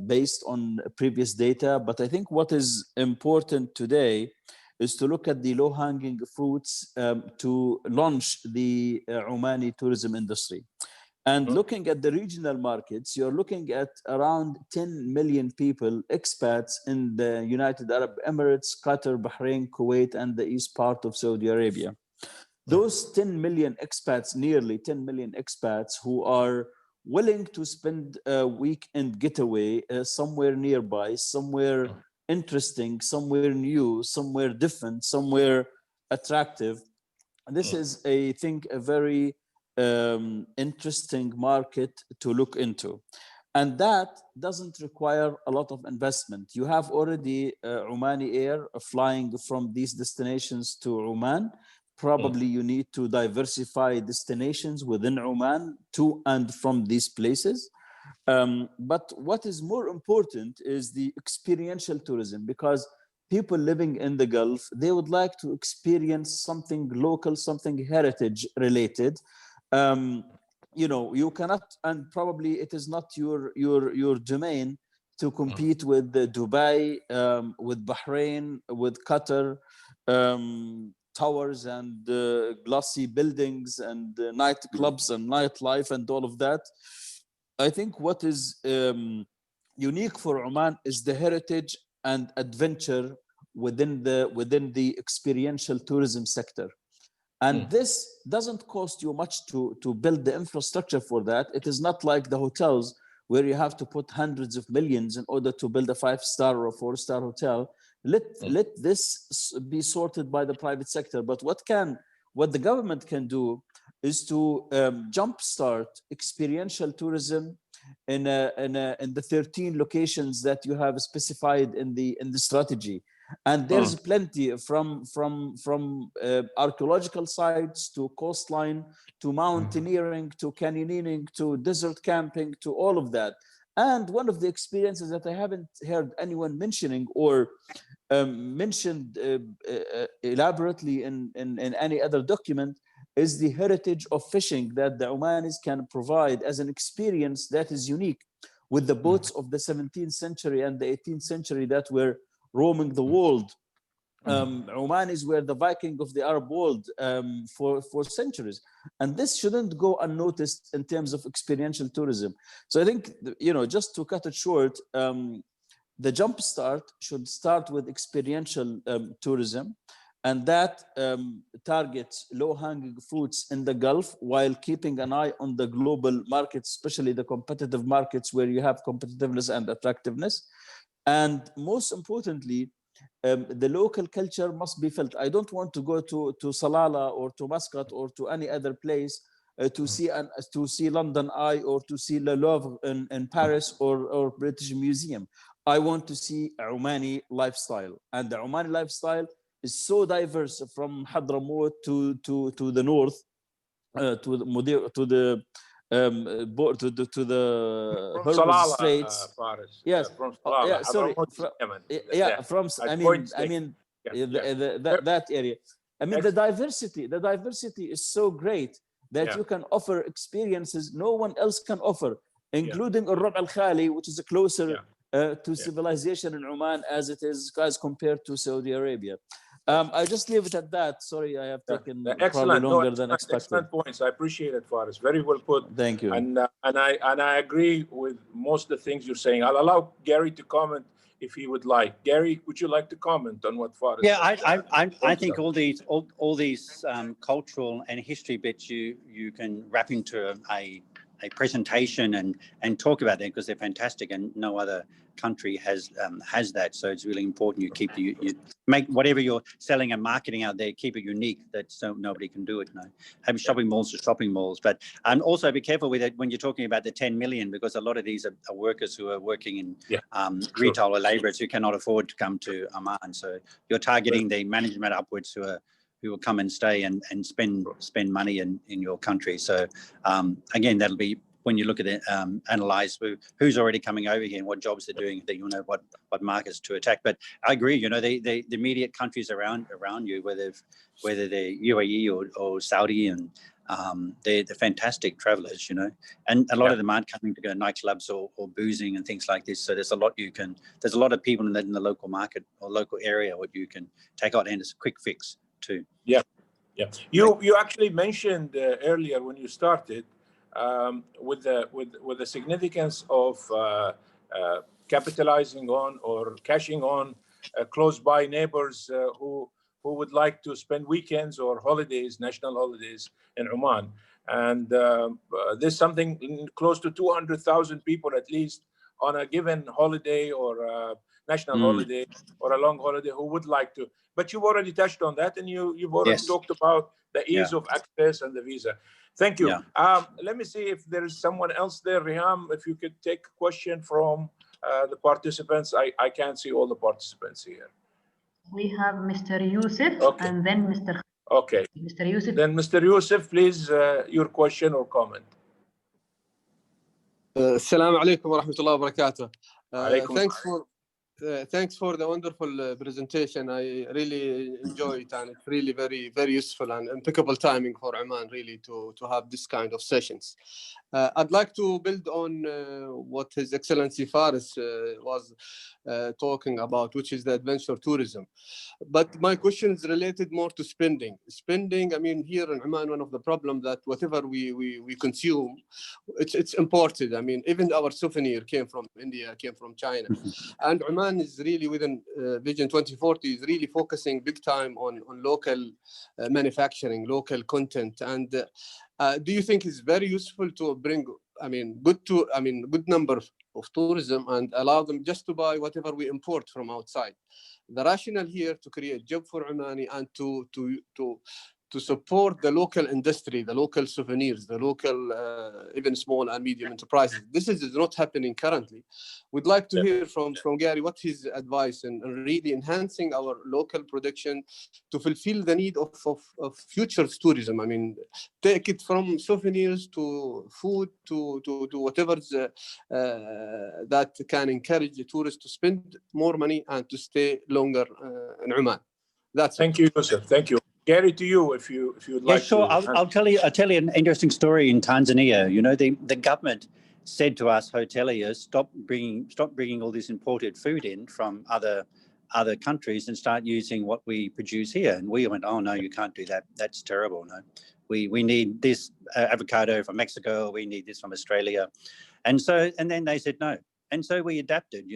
based on previous data. But I think what is important today is to look at the low-hanging fruits to launch the Omani tourism industry. And looking at the regional markets, you're looking at around 10 million people, expats in the United Arab Emirates, Qatar, Bahrain, Kuwait, and the east part of Saudi Arabia. Those 10 million expats, nearly 10 million expats who are willing to spend a weekend getaway somewhere nearby, somewhere interesting, somewhere new, somewhere different, somewhere attractive. This is, I think, a very interesting market to look into. And that doesn't require a lot of investment. You have already Omani Air flying from these destinations to Oman. Probably you need to diversify destinations within Oman to and from these places. But what is more important is the experiential tourism, because people living in the Gulf, they would like to experience something local, something heritage related. You know, you cannot, and probably it is not your domain to compete with Dubai, with Bahrain, with Qatar, towers and glossy buildings and nightclubs and nightlife and all of that. I think what is unique for Oman is the heritage and adventure within the experiential tourism sector. And this doesn't cost you much to build the infrastructure for that. It is not like the hotels where you have to put hundreds of millions in order to build a 5-star or a 4-star hotel. Let this be sorted by the private sector. But what the government can do is to jumpstart experiential tourism in the 13 locations that you have specified in the strategy. And there's plenty from archaeological sites to coastline to mountaineering to canyoneering to desert camping to all of that. And one of the experiences that I haven't heard anyone mentioning or mentioned elaborately in any other document is the heritage of fishing that the Omanis can provide as an experience that is unique with the boats of the 17th century and the 18th century that were roaming the world. Oman is where the Viking of the Arab world for centuries. And this shouldn't go unnoticed in terms of experiential tourism. So I think, you know, just to cut it short, the jump start should start with experiential tourism, and that targets low-hanging fruits in the Gulf while keeping an eye on the global markets, especially the competitive markets where you have competitiveness and attractiveness. And most importantly, the local culture must be felt. I don't want to go to Salalah or to Muscat or to any other place to see London Eye or to see Le Louvre in Paris or British Museum. I want to see Omani lifestyle, and the Omani lifestyle is so diverse from Hadramaut to the north, to the Hormuz Straits. Yes. From Salalah. Yeah, sorry. That area. I mean, the diversity is so great that you can offer experiences no one else can offer, including Al-Rab al-Khali, which is closer to civilization in Oman as it is as compared to Saudi Arabia. I just leave it at that. Sorry, I have taken probably longer than expected. Excellent points. I appreciate it, Faris. Very well put. Thank you. And I agree with most of the things you're saying. I'll allow Garry to comment if he would like. Garry, would you like to comment on what Faris said? Yeah, I think all these cultural and history bits you can wrap into a presentation and talk about them because they're fantastic, and no other country has that. So it's really important you keep you make whatever you're selling and marketing out there, keep it unique, that so nobody can do it. You know, have shopping malls to shopping malls, but also be careful with it when you're talking about the 10 million, because a lot of these are workers who are working in retail or laborers who cannot afford to come to Oman. So you're targeting the management upwards who will come and stay and spend money in your country. So again, that'll be when you look at it, analyze who's already coming over here and what jobs they're doing, that you'll know what markets to attack. But I agree, you know, the immediate countries around you, whether they're UAE or Saudi, and they're fantastic travelers, you know, and a lot of them aren't coming to go to nightclubs or boozing and things like this. So there's a lot of people in the local market or local area what you can take out, and it's a quick fix too. Yeah. You actually mentioned earlier when you started with the significance of capitalizing on or cashing on close by neighbors who would like to spend weekends or holidays, national holidays in Oman. And there's something close to 200,000 people at least on a given holiday or national holiday or a long holiday who would like to. But you've already touched on that, and you've already talked about the ease of access and the visa. Thank you. Let me see if there is someone else there. Riham, if you could take a question from the participants. I can't see all the participants here. We have Mr. Yusuf and then Mr. Okay. Mr. Yusuf. Then Mr. Yusuf, please, your question or comment. Assalamu alaikum wa rahmatullahi wa barakatuh. Thanks for the wonderful presentation. I really enjoy it, and it's really very, very useful and impeccable timing for Oman, really, to have this kind of sessions. I'd like to build on what His Excellency Faris was talking about, which is the adventure tourism. But my question is related more to spending. Spending, I mean, here in Oman, one of the problems that whatever we consume, it's imported. I mean, even our souvenir came from India, came from China. And Oman is really within Vision 2040 is really focusing big time on local manufacturing, local content. And do you think it's very useful to bring, good number of tourism and allow them just to buy whatever we import from outside? The rationale here to create job for Omani and to support the local industry, the local souvenirs, the local even small and medium enterprises. This is not happening currently. We'd like to hear from Garry what his advice in really enhancing our local production to fulfill the need of future tourism. I mean, take it from souvenirs to food to whatever that can encourage the tourists to spend more money and to stay longer in Oman. Thank you, Yusuf. Thank you. Garry, to you, if you'd like. Yeah, sure. I'll tell you an interesting story in Tanzania. You know, the government said to us hoteliers, stop bringing all this imported food in from other countries and start using what we produce here. And we went, oh no, you can't do that. That's terrible. No, we need this avocado from Mexico. We need this from Australia, and then they said no. And so we adapted,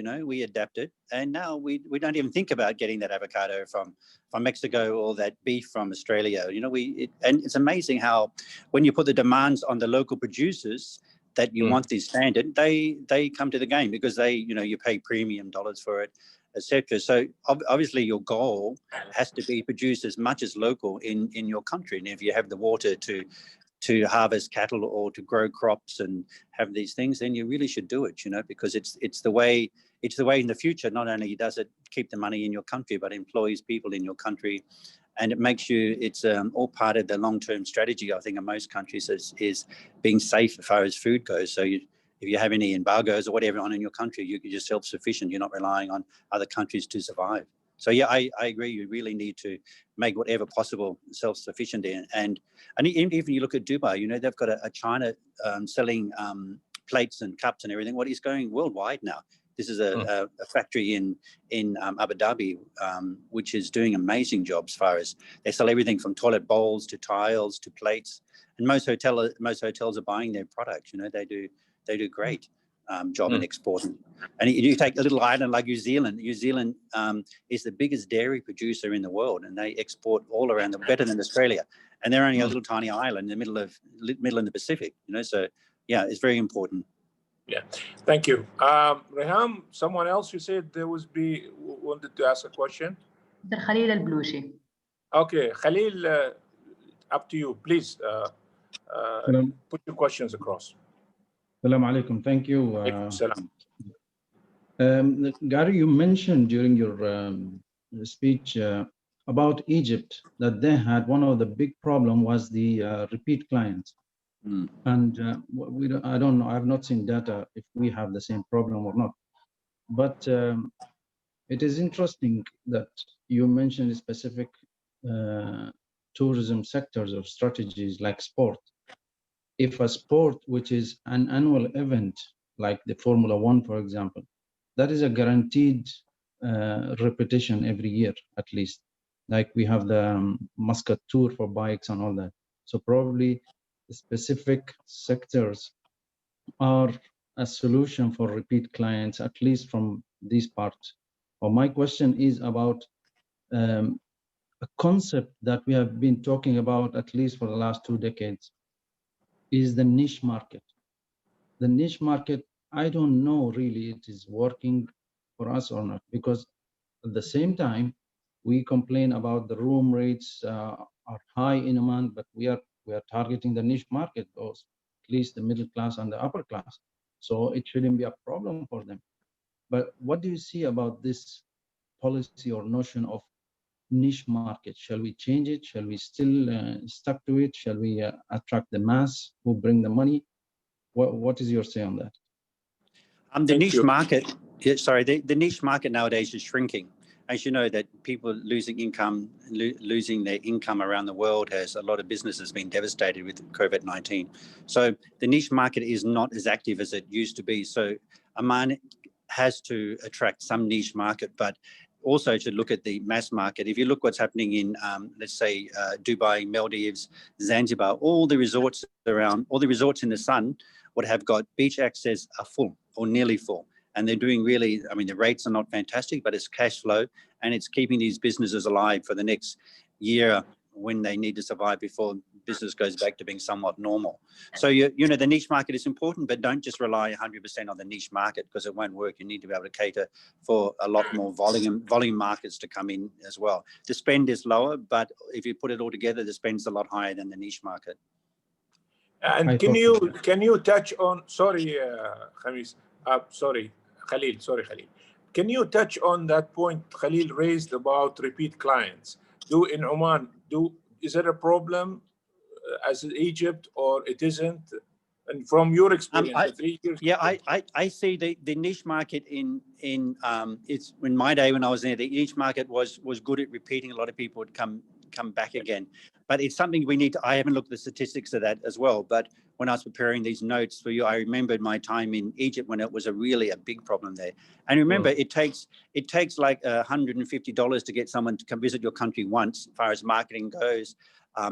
and now we don't even think about getting that avocado from Mexico or that beef from Australia. And it's amazing how when you put the demands on the local producers that you want this standard, they come to the game because you pay premium dollars for it, etc. So obviously your goal has to be produce as much as local in your country. And if you have the water to harvest cattle or to grow crops and have these things, then you really should do it, because it's the way in the future. Not only does it keep the money in your country, but employs people in your country, and it makes it's all part of the long-term strategy. I think in most countries is being safe as far as food goes. So if you have any embargoes or whatever on in your country, you're just self-sufficient. You're not relying on other countries to survive. So yeah, I agree. You really need to make whatever possible self-sufficient in. And even if you look at Dubai, they've got a China selling plates and cups and everything. What is going worldwide now? This is a factory in Abu Dhabi, which is doing amazing jobs as far as they sell everything from toilet bowls to tiles to plates. And most hotels are buying their products. They do great job in exporting. And you take a little island like New Zealand. New Zealand is the biggest dairy producer in the world, and they export all around better than Australia. And they're only a little tiny island in the middle of the Pacific. So yeah, it's very important. Yeah, thank you. Reham, someone else you said wanted to ask a question. Mr. Khalil Al-Blushi. Okay, Khalil, up to you. Please put your questions across. Salaam alaikum. Thank you. Salam. Garry, you mentioned during your speech about Egypt that they had one of the big problem was the repeat clients. And I don't know, I have not seen data if we have the same problem or not. But it is interesting that you mentioned specific tourism sectors or strategies like sport. If a sport, which is an annual event, like the Formula One, for example, that is a guaranteed repetition every year, at least. Like we have the Muscat Tour for bikes and all that. So probably the specific sectors are a solution for repeat clients, at least from these parts. Well, my question is about a concept that we have been talking about at least for the last 2 decades, is the niche market. The niche market, I don't know really it is working for us or not, because at the same time, we complain about the room rates are high in Oman, but we are targeting the niche market, those at least the middle class and the upper class. So it shouldn't be a problem for them. But what do you see about this policy or notion of niche market? Shall we change it? Shall we still stuck to it? Shall we attract the mass who bring the money? What is your say on that? The niche market, Yeah, sorry, the niche market nowadays is shrinking. As you know, that people losing income, losing their income around the world, has a lot of businesses been devastated with COVID-19. So the niche market is not as active as it used to be. So Oman has to attract some niche market, but also to look at the mass market. If you look what's happening in, let's say, Dubai, Maldives, Zanzibar, all the resorts in the sun would have got beach access are full or nearly full. And they're doing really, I mean, the rates are not fantastic, but it's cash flow and it's keeping these businesses alive for the next year when they need to survive before business goes back to being somewhat normal. So, you know, the niche market is important, but don't just rely 100% on the niche market because it won't work. You need to be able to cater for a lot more volume markets to come in as well. The spend is lower, but if you put it all together, the spend's a lot higher than the niche market. And can you touch on, sorry, Khamis, sorry, Khalil, Can you touch on that point Khalil raised about repeat clients? In Oman, is it a problem as in Egypt or it isn't? And from your experience, the 3 years. Yeah, I see the niche market in my day when I was there, the niche market was good at repeating. A lot of people would come back again, but it's something we need to, I haven't looked at the statistics of that as well, but when I was preparing these notes for you, I remembered my time in Egypt when it was a big problem there. And remember, it takes like $150 to get someone to come visit your country once, as far as marketing goes,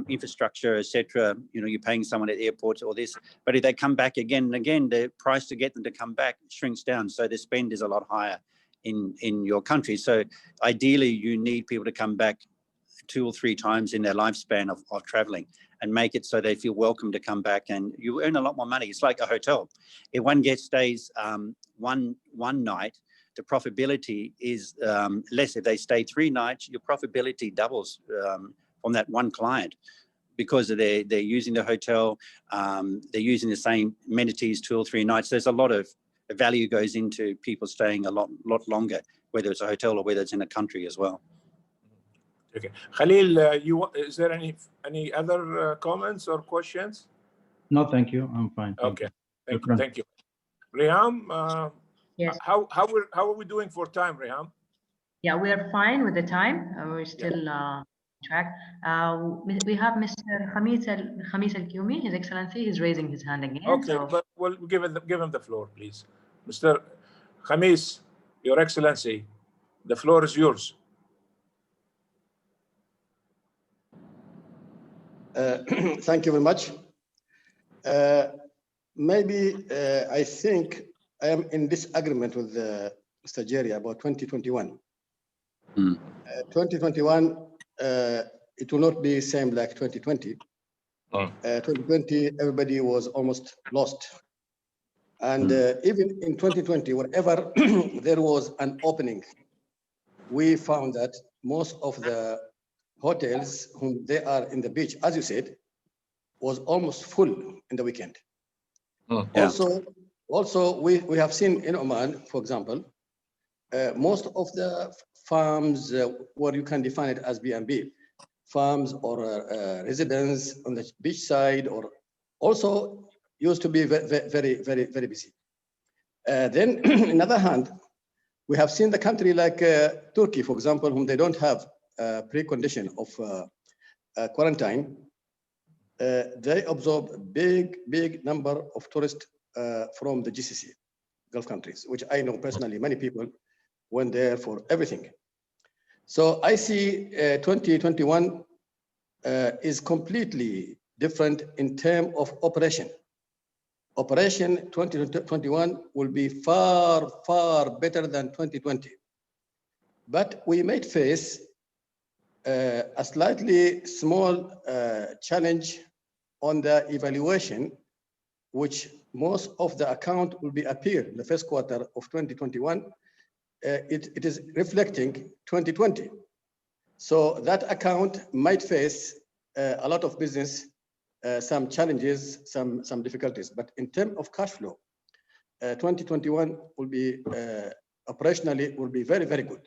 infrastructure, etc. You know, you're paying someone at airports or this, but if they come back again and again, the price to get them to come back shrinks down. So the spend is a lot higher in your country. So ideally, you need people to come back 2 or 3 times in their lifespan of traveling and make it so they feel welcome to come back, and you earn a lot more money. It's like a hotel. If one guest stays one night, the profitability is less. If they stay 3 nights, your profitability doubles from that one client because they're using the hotel, they're using the same amenities 2 or 3 nights. There's a lot of value goes into people staying a lot longer, whether it's a hotel or whether it's in a country as well. Okay, Khalil, is there any other comments or questions? No, thank you. I'm fine. Okay, thank you. Reham, yes. How are we doing for time, Reham? Yeah, we are fine with the time. We're still track. We have Mr. Khamis Al-Kumi, His Excellency. He's raising his hand again. Okay, so. but we'll give him the floor, please. Mr. Khamis, Your Excellency, the floor is yours. Thank you very much. Maybe I think I am in disagreement with Mr. Garry about 2021. 2021, it will not be same like 2020. 2020, everybody was almost lost. And even in 2020, whenever there was an opening, we found that most of the hotels whom they are in the beach, as you said, was almost full in the weekend. Yeah. Also, we have seen in Oman, for example, most of the farms, where you can define it as B&B, farms or residents on the beach side, or also used to be very busy. Then, on the other hand, we have seen the country like Turkey, for example, whom they don't have precondition of quarantine. They absorb big number of tourists from the GCC, Gulf countries, which I know personally, many people went there for everything. So I see 2021 is completely different in terms of operation. Operation 2021 will be far better than 2020. But we might face a slightly small challenge on the evaluation, which most of the account will be appear in the first quarter of 2021. It is reflecting 2020. So that account might face a lot of business, some challenges, some difficulties. But in terms of cash flow, 2021 will be operationally will be very good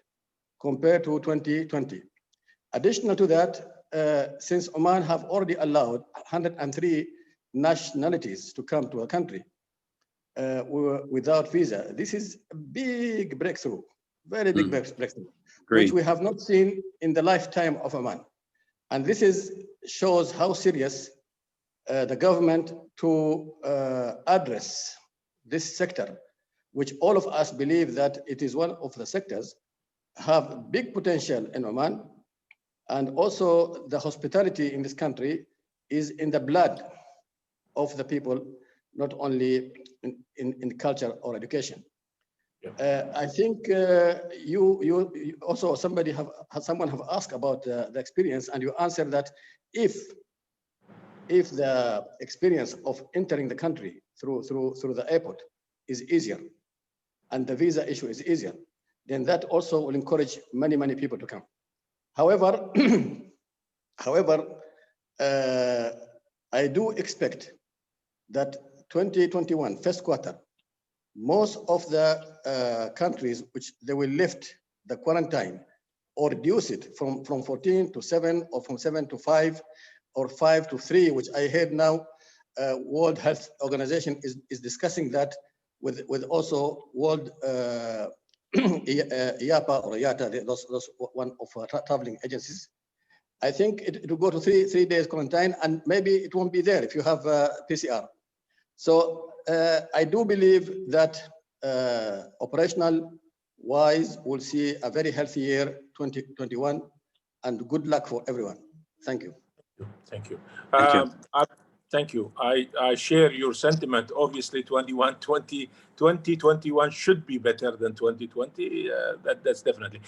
compared to 2020. Additional to that, since Oman have already allowed 103 nationalities to come to a country, without visa. This is a big breakthrough, very big breakthrough, Great. which we have not seen in the lifetime of Oman. And this shows how serious the government to address this sector, which all of us believe that it is one of the sectors have big potential in Oman. And also the hospitality in this country is in the blood of the people, not only in culture or education. I think you also someone have asked about the experience, and you answered that if the experience of entering the country through the airport is easier, and the visa issue is easier, then that also will encourage many people to come. However, I do expect that 2021 first quarter, most of the countries which they will lift the quarantine or reduce it from 14 to 7 or from 7 to 5 or 5 to 3, which I heard now World Health Organization is discussing that with also World IAPA or IATA, those one of traveling agencies. I think it will go to three days quarantine, and maybe it won't be there if you have PCR. So I do believe that operational wise, we'll see a very healthy year 2021, and good luck for everyone. Thank you. Thank you. Thank you. Thank you. I share your sentiment. Obviously, 2021 should be better than 2020. That's definitely.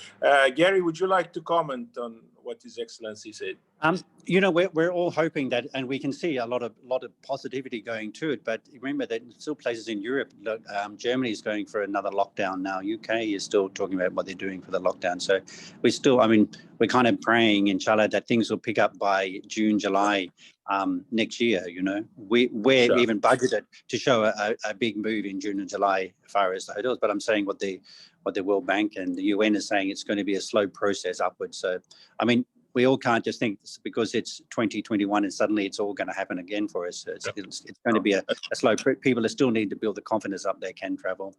Garry, would you like to comment on what His Excellency said? You know, we're all hoping that, and we can see a lot of positivity going to it. But remember that still places in Europe, Germany is going for another lockdown now. UK is still talking about what they're doing for the lockdown. So we're still, I mean, we're kind of praying, inshallah, that things will pick up by June, July next year. You know, we're Sure. even budgeted to show a big move in June and July as far as the hotels. But I'm saying what the World Bank and the UN is saying, it's going to be a slow process upwards. So, I mean, we all can't just think because it's 2021 and suddenly it's all going to happen again for us. It's going to be a slow. People still need to build the confidence up they can travel.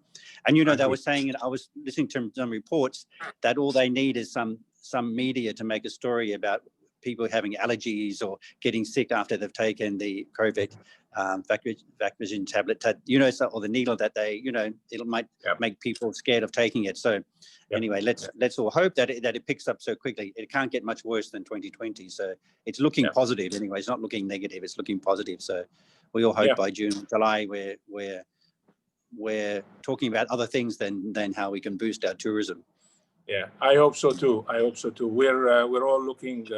And you know, they were saying, and I was listening to some reports that all they need is some media to make a story about people having allergies or getting sick after they've taken the COVID vaccine tablet, you know, or the needle that they, you know, it might make people scared of taking it. So anyway, let's all hope that it picks up so quickly. It can't get much worse than 2020. So it's looking positive anyway. It's not looking negative. It's looking positive. So we all hope by June, July, we're talking about other things than how we can boost our tourism. Yeah, I hope so too. I hope so too. We're all looking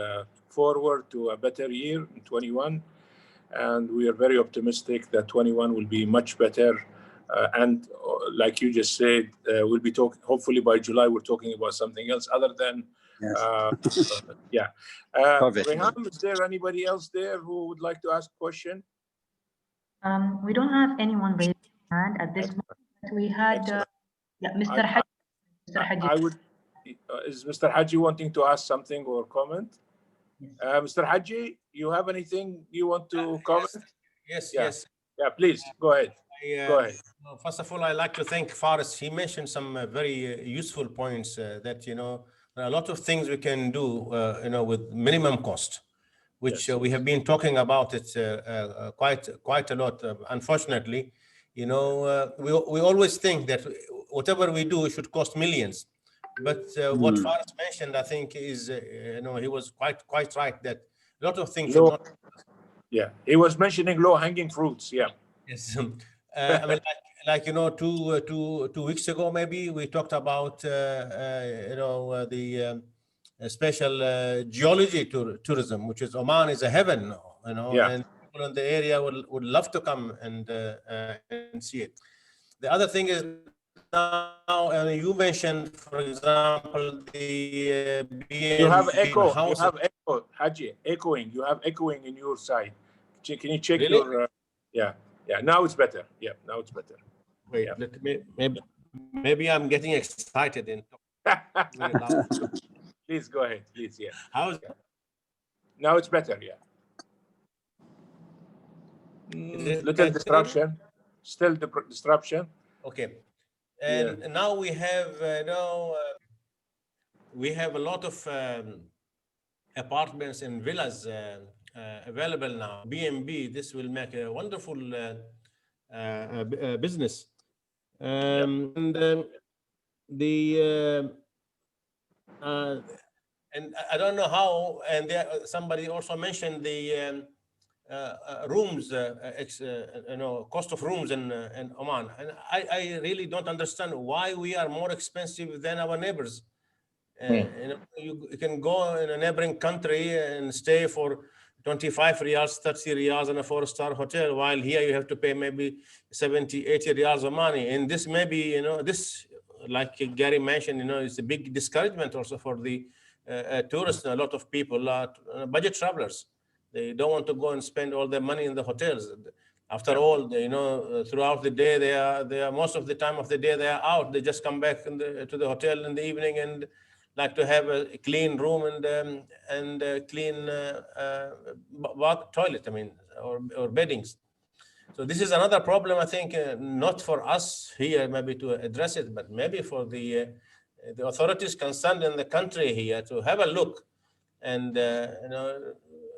forward to a better year in 21, and we are very optimistic that 21 will be much better. And like you just said, we'll be talking. Hopefully by July we're talking about something else other than Rehan, is there anybody else there who would like to ask a question? We don't have anyone raised their hand at this moment. We had Mr. Haji. Mr. Haji. I would. Is Mr. Haji wanting to ask something or comment? Yes. Mr. Haji, you have anything you want to comment? Yes. Yeah, please, go ahead. Go ahead. First of all, I'd like to thank Faris. He mentioned some very useful points that, you know, there are a lot of things we can do, you know, with minimum cost, which we have been talking about it quite a lot. Unfortunately, you know, we always think that whatever we do should cost millions. But what Faris mentioned, I think, is, you know, he was quite right that a lot of things should not. Yeah, he was mentioning low-hanging fruits. Yeah. Yes. I mean, like you know, two weeks ago, maybe we talked about, you know, the special geology tourism, which is Oman is a heaven, you know, and people in the area would love to come and see it. The other thing is, now, you mentioned, for example, the you have echo. You have echo, Haji. Echoing. You have echoing in your side. Can you check your? Yeah. Now it's better. Yeah. Now it's better. Wait. Let me. Maybe I'm getting excited and very loud. Please go ahead. Please. Yeah. How's? Now it's better. Yeah. Little disruption. Still disruption. Okay. And now we have we have a lot of apartments and villas available now. B&B, this will make a wonderful business. And and I don't know how. And there, somebody also mentioned the rooms, cost of rooms in Oman. And I really don't understand why we are more expensive than our neighbors. You can go in a neighboring country and stay for 25 riyals, 30 riyals in a 4-star hotel, while here you have to pay maybe 70, 80 riyals of money. And this maybe, this, like Garry mentioned, it's a big discouragement also for the tourists. A lot of people are budget travelers. They don't want to go and spend all their money in the hotels. After all, throughout the day, they are most of the time of the day they are out. They just come back to the hotel in the evening and like to have a clean room and a clean toilet, or beddings. So this is another problem, I think, not for us here maybe to address it, but maybe for the authorities concerned in the country here to have a look and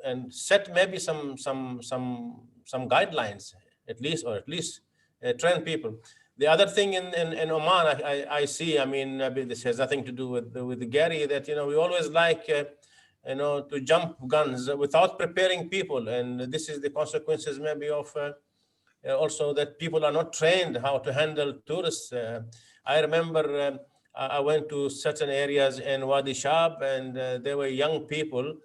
and set maybe some guidelines at least train people. The other thing in Oman, I see, maybe this has nothing to do with Garry, that we always like to jump guns without preparing people, and this is the consequences maybe of also that people are not trained how to handle tourists. I remember I went to certain areas in Wadi Shab, and there were young people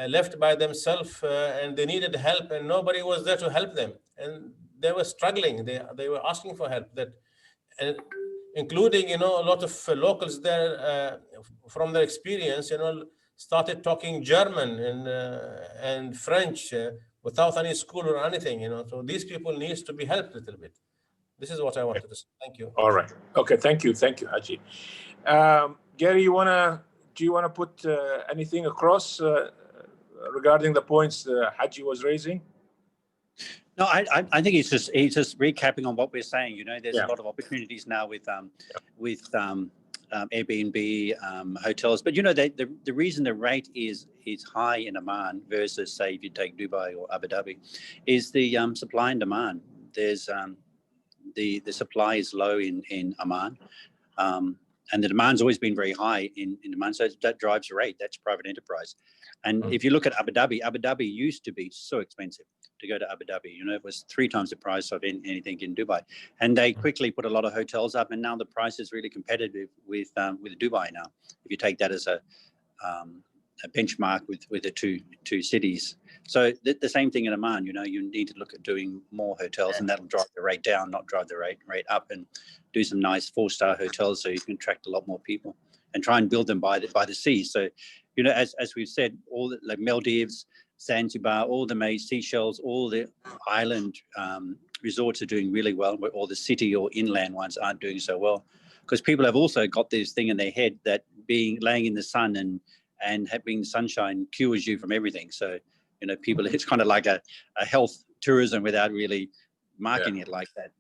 left by themselves, and they needed help, and nobody was there to help them, and they were struggling. They were asking for help. Including a lot of locals there, from their experience, started talking German and French without any school or anything. So these people needs to be helped a little bit. This is what I wanted to say. Thank you. All right. Okay. Thank you, Haji. Garry, do you wanna put anything across regarding the points Haji was raising? No, I think he's just recapping on what we're saying. There's a lot of opportunities now with Airbnb, hotels, but the reason the rate is high in Oman versus, say, if you take Dubai or Abu Dhabi, is the supply and demand. There's the supply is low in Oman, and the demand's always been very high in Oman, so that drives the rate. That's private enterprise. And if you look at Abu Dhabi used to be so expensive to go to Abu Dhabi. It was 3 times the price of anything in Dubai, and they quickly put a lot of hotels up, and now the price is really competitive with Dubai now. If you take that as a benchmark with the two cities. So the same thing in Oman. You need to look at doing more hotels, and that'll drive the rate down, not drive the rate up, and do some nice 4-star hotels so you can attract a lot more people, and try and build them by the sea. So, as we've said, all the like Maldives, Zanzibar, all the Seychelles, all the island resorts are doing really well, but all the city or inland ones aren't doing so well, because people have also got this thing in their head that laying in the sun and having sunshine cures you from everything. So, people, it's kind of like a health tourism without really marketing it like that.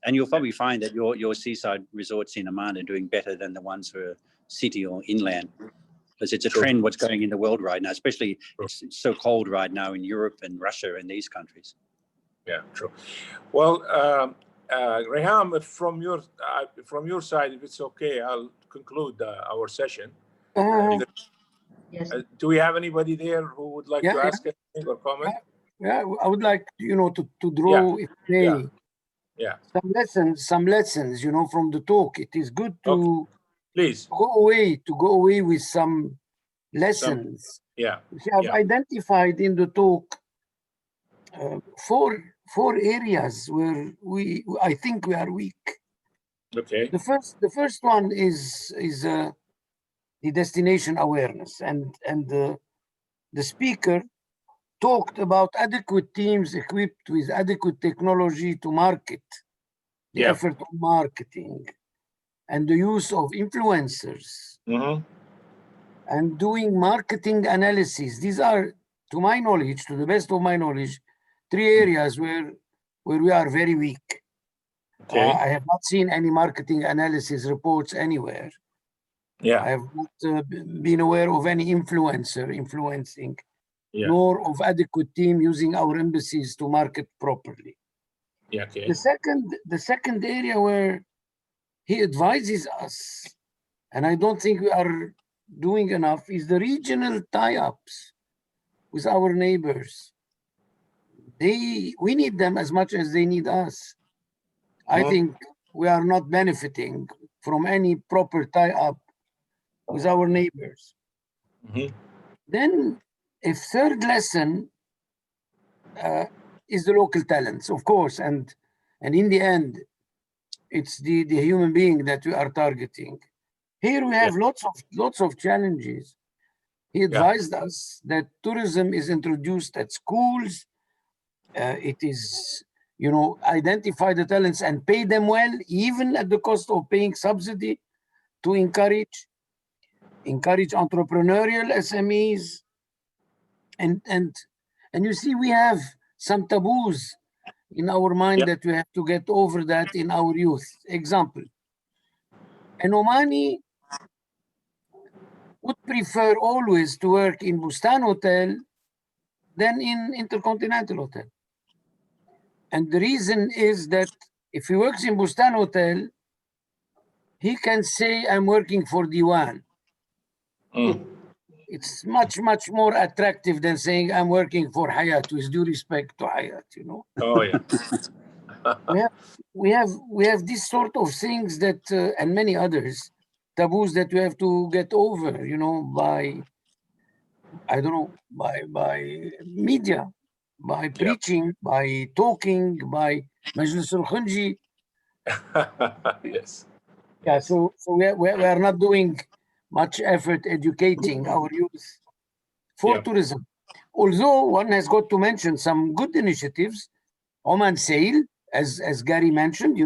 And you'll probably find that your seaside resorts in Oman are doing better than the ones who are city or inland, because it's a trend what's going in the world right now, especially it's so cold right now in Europe and Russia and these countries. Yeah, true. Well, Reham, from your side, if it's okay, I'll conclude our session. Yes. Do we have anybody there who would like to ask anything or comment? Yeah, I would like to draw some lessons from the talk. It is good to please go away with some lessons. We have identified in the talk four areas where I think we are weak. Okay. The first one is the destination awareness, and the speaker talked about adequate teams equipped with adequate technology to market, the effort on marketing, and the use of influencers, and doing marketing analysis. These are, to my knowledge, to the best of my knowledge, 3 areas where we are very weak. Okay. I have not seen any marketing analysis reports anywhere. Yeah. I have not been aware of any influencer influencing, Yeah. nor of adequate team using our embassies to market properly. Yeah. Okay. The second area where he advises us, and I don't think we are doing enough, is the regional tie-ups with our neighbors. We need them as much as they need us. I think we are not benefiting from any proper tie-up with our neighbors. Then a third lesson is the local talents, of course, and in the end, it's the human being that we are targeting. Here we have lots of challenges. He advised us that tourism is introduced at schools. It is, identify the talents and pay them well, even at the cost of paying subsidy to encourage entrepreneurial SMEs. And you see, we have some taboos in our mind that we have to get over that in our youth. Example, an Omani would prefer always to work in Bustan Hotel than in Intercontinental Hotel. And the reason is that if he works in Bustan Hotel, he can say, I'm working for Diwan. It's much, much more attractive than saying I'm working for Hyatt, with due respect to Hyatt, Oh, yeah. we have these sort of things that, and many others, taboos that we have to get over, by, I don't know, by media, by preaching, by talking, by Majlis Al Khonji. Yes. Yeah, so we are not doing much effort educating our youth for tourism. Although one has got to mention some good initiatives, Oman Sail, as Garry mentioned,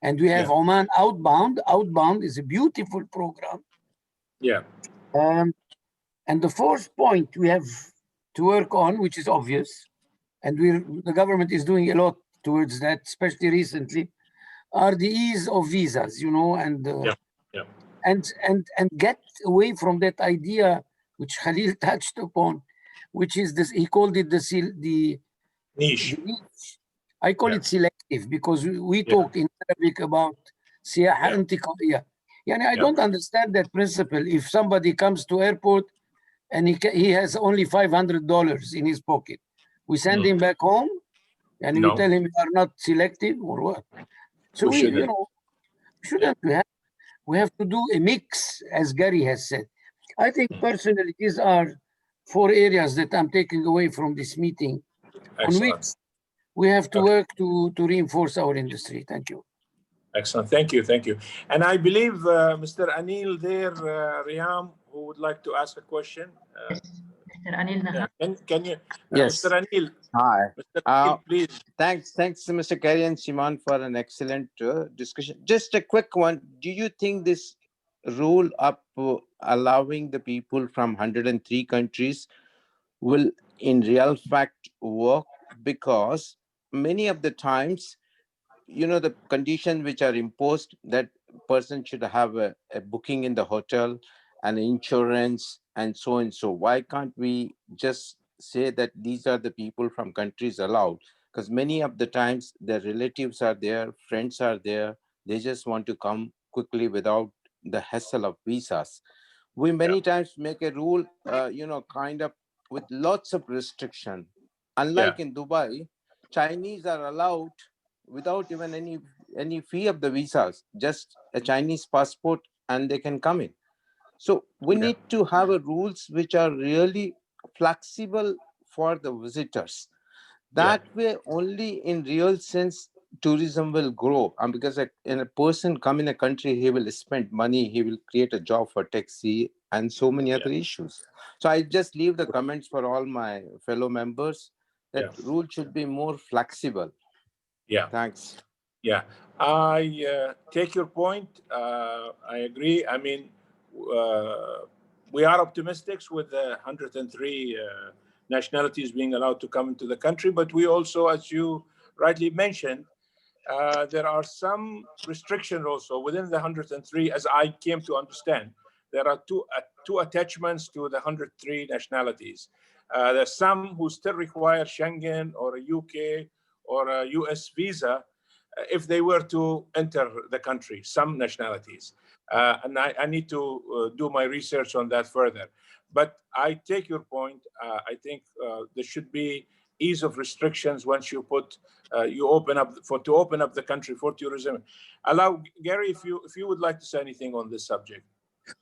and we have Oman Outbound. Outbound is a beautiful program. Yeah. And the fourth point we have to work on, which is obvious, and the government is doing a lot towards that, especially recently, are the ease of visas, and get away from that idea which Khalil touched upon, which is this. He called it the niche. I call it selective, because we talked in Arabic about siyaha intiqaiya. I don't understand that principle. If somebody comes to airport and he has only $500 in his pocket, we send him back home, and we tell him we are not selective, or what? So we shouldn't. We have to do a mix, as Garry has said. I think personally, these are 4 areas that I'm taking away from this meeting. Excellent. On which we have to work to reinforce our industry. Thank you. Excellent. Thank you. Thank you. And I believe Mr. Anil there, Riham, who would like to ask a question. Mr. Anil, can you? Yes. Mr. Anil. Hi. Mr. Anil, please. Thanks, Mr. Garry and Simon, for an excellent discussion. Just a quick one. Do you think this rule up allowing the people from 103 countries will in real fact work? Because many of the times, the conditions which are imposed, that person should have a booking in the hotel and insurance and so and so. Why can't we just say that these are the people from countries allowed? Because many of the times their relatives are there, friends are there, they just want to come quickly without the hassle of visas. We many times make a rule, kind of with lots of restriction. Unlike in Dubai, Chinese are allowed without even any fee of the visas, just a Chinese passport, and they can come in. So we need to have a rules which are really flexible for the visitors. That way, only in real sense, tourism will grow. And because in a person come in a country, he will spend money, he will create a job for taxi and so many other issues. So I just leave the comments for all my fellow members that rule should be more flexible. Yeah. Thanks. Yeah. I take your point. I agree. I mean, we are optimistic with the 103 nationalities being allowed to come into the country, but we also, as you rightly mentioned, there are some restrictions also within the 103, as I came to understand. There are two attachments to the 103 nationalities. There's some who still require Schengen or a UK or a US visa if they were to enter the country, some nationalities. And I need to do my research on that further. But I take your point. I think there should be ease of restrictions once you put you open up to open up the country for tourism. Allow Garry, if you would like to say anything on this subject.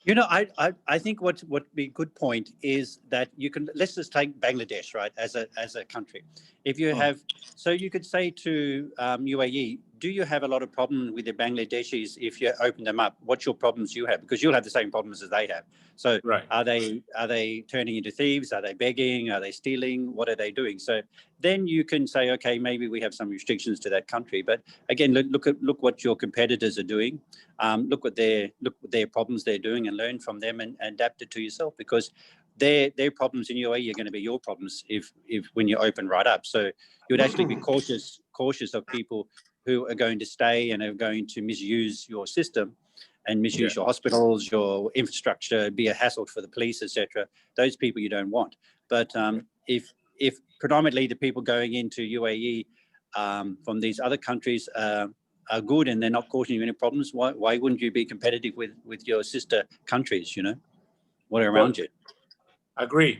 You know, I think what be a good point is that you can, let's just take Bangladesh, right, as a country. If you have, so you could say to UAE, do you have a lot of problems with the Bangladeshis if you open them up? What's your problems you have? Because you'll have the same problems as they have. So right. Are they turning into thieves? Are they begging? Are they stealing? What are they doing? So then you can say, okay, maybe we have some restrictions to that country. But again, look what your competitors are doing. Look what their problems they're doing and learn from them and adapt it to yourself, because their problems in UAE are going to be your problems if when you open right up. So you would actually be cautious of people who are going to stay and are going to misuse your system and misuse your hospitals, your infrastructure, be a hassle for the police, etc. Those people you don't want. But if predominantly the people going into UAE from these other countries are good and they're not causing you any problems, why wouldn't you be competitive with your sister countries, you know, what are around you? Agree.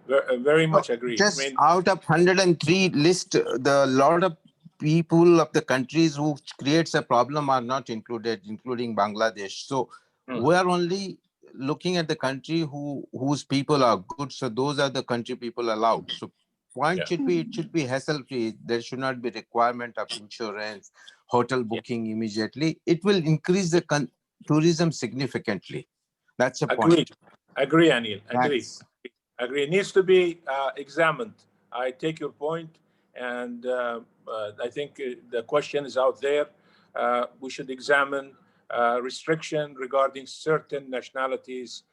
Very much agree. Just out of 103 list, the lot of people of the countries who creates a problem are not included, including Bangladesh. So we are only looking at the country whose people are good. So those are the country people allowed. So point should be, it should be hassle free. There should not be requirement of insurance, hotel booking immediately. It will increase the tourism significantly. That's a point. Agree, Anil. Thanks. Agree. It needs to be examined. I take your point, and I think the question is out there. We should examine restriction regarding certain nationalities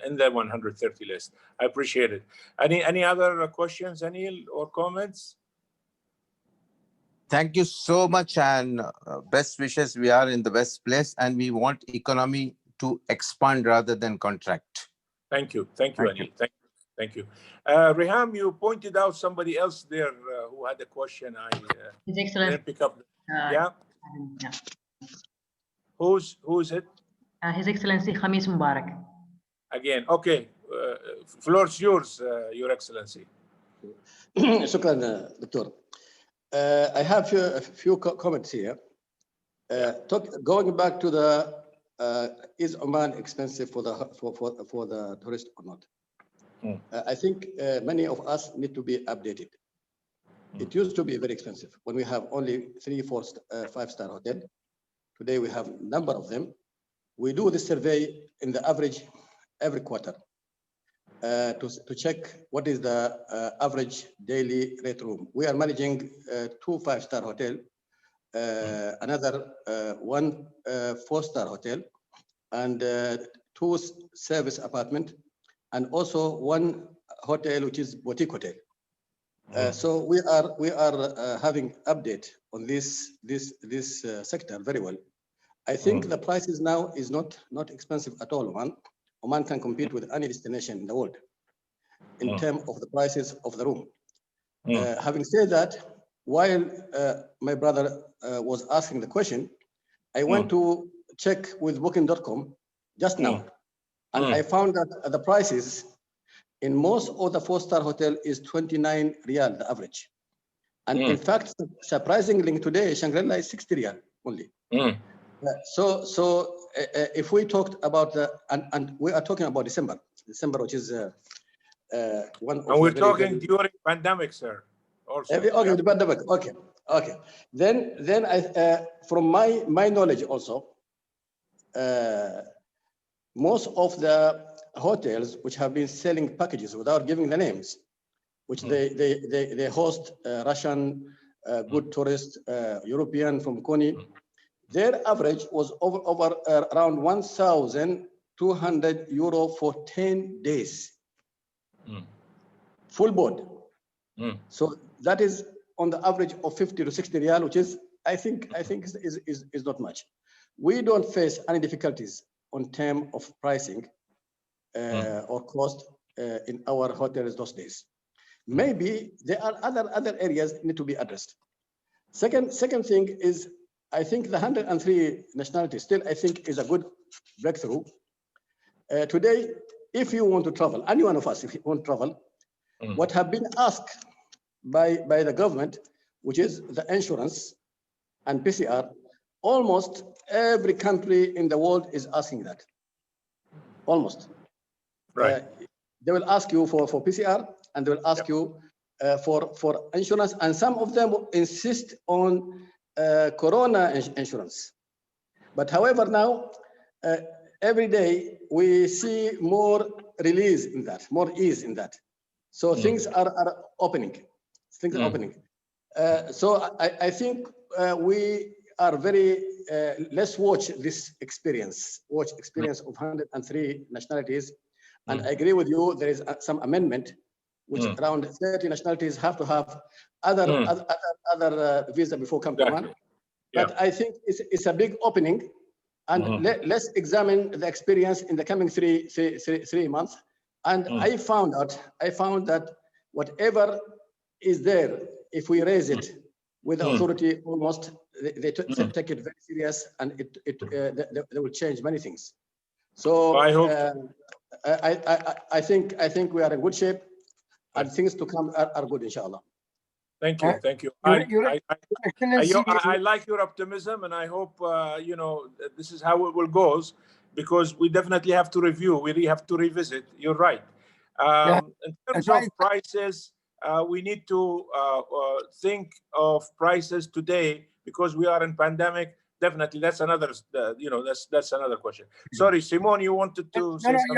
in the 130 list. I appreciate it. Any other questions, Anil, or comments? Thank you so much, and best wishes. We are in the best place, and we want economy to expand rather than contract. Thank you, Anil. Thank you. Reham, you pointed out somebody else there who had a question. His Excellency. Didn't pick up. Yeah. Who's it? His Excellency Khamis Mubarak. Again, okay. Floor's yours, Your Excellency. Shukran, Doctor. I have a few comments here. Going back to the is Oman expensive for the tourist or not? I think many of us need to be updated. It used to be very expensive when we have only 3, 4, 5-star hotel. Today we have a number of them. We do the survey in the average every quarter to check what is the average daily rate room. We are managing 2 5-star hotel, another 1 4-star hotel, and 2 service apartment, and also 1 hotel which is boutique hotel. So we are having update on this sector very well. I think the prices now is not expensive at all. Oman can compete with any destination in the world in terms of the prices of the room. Having said that, while my brother was asking the question, I went to check with booking.com just now, and I found that the prices in most of the 4-star hotel is 29 riyal, the average. And in fact, surprisingly today, Shangri-La is 60 riyal only. So if we talked about and we are talking about December, which is one of. And we're talking during pandemic, sir. Also. Okay, the pandemic. Okay. Then I, from my knowledge also, most of the hotels which have been selling packages without giving the names, which they host Russian good tourists, European from Kony. Their average was over around 1,200 euro for 10 days, full board. So that is on the average of 50 to 60 riyal, which is I think is not much. We don't face any difficulties on term of pricing or cost in our hotels those days. Maybe there are other areas need to be addressed. Second thing is, I think the 103 nationalities still, I think, is a good breakthrough. Today, if you want to travel, any one of us, if you want to travel, what have been asked by the government, which is the insurance and PCR, almost every country in the world is asking that. Almost. Right. They will ask you for PCR, and they will ask you for insurance, and some of them will insist on corona insurance. But however, now every day we see more release in that, more ease in that. So things are opening. Things are opening. So I think we are very. Let's watch this experience. Watch experience of 103 nationalities, and I agree with you. There is some amendment, which around 30 nationalities have to have other visa before come to Oman. But I think it's a big opening, and let's examine the experience in the coming three months. And I found that whatever is there, if we raise it with the authority, almost they take it very serious, and they will change many things. So I hope. I think we are in good shape, and things to come are good, inshallah. Thank you, thank you. I like your optimism, and I hope this is how it will go, because we definitely have to review. We really have to revisit. You're right. In terms of prices, we need to think of prices today, because we are in pandemic. Definitely, that's another. That's another question. Sorry, Simon, you wanted to say something?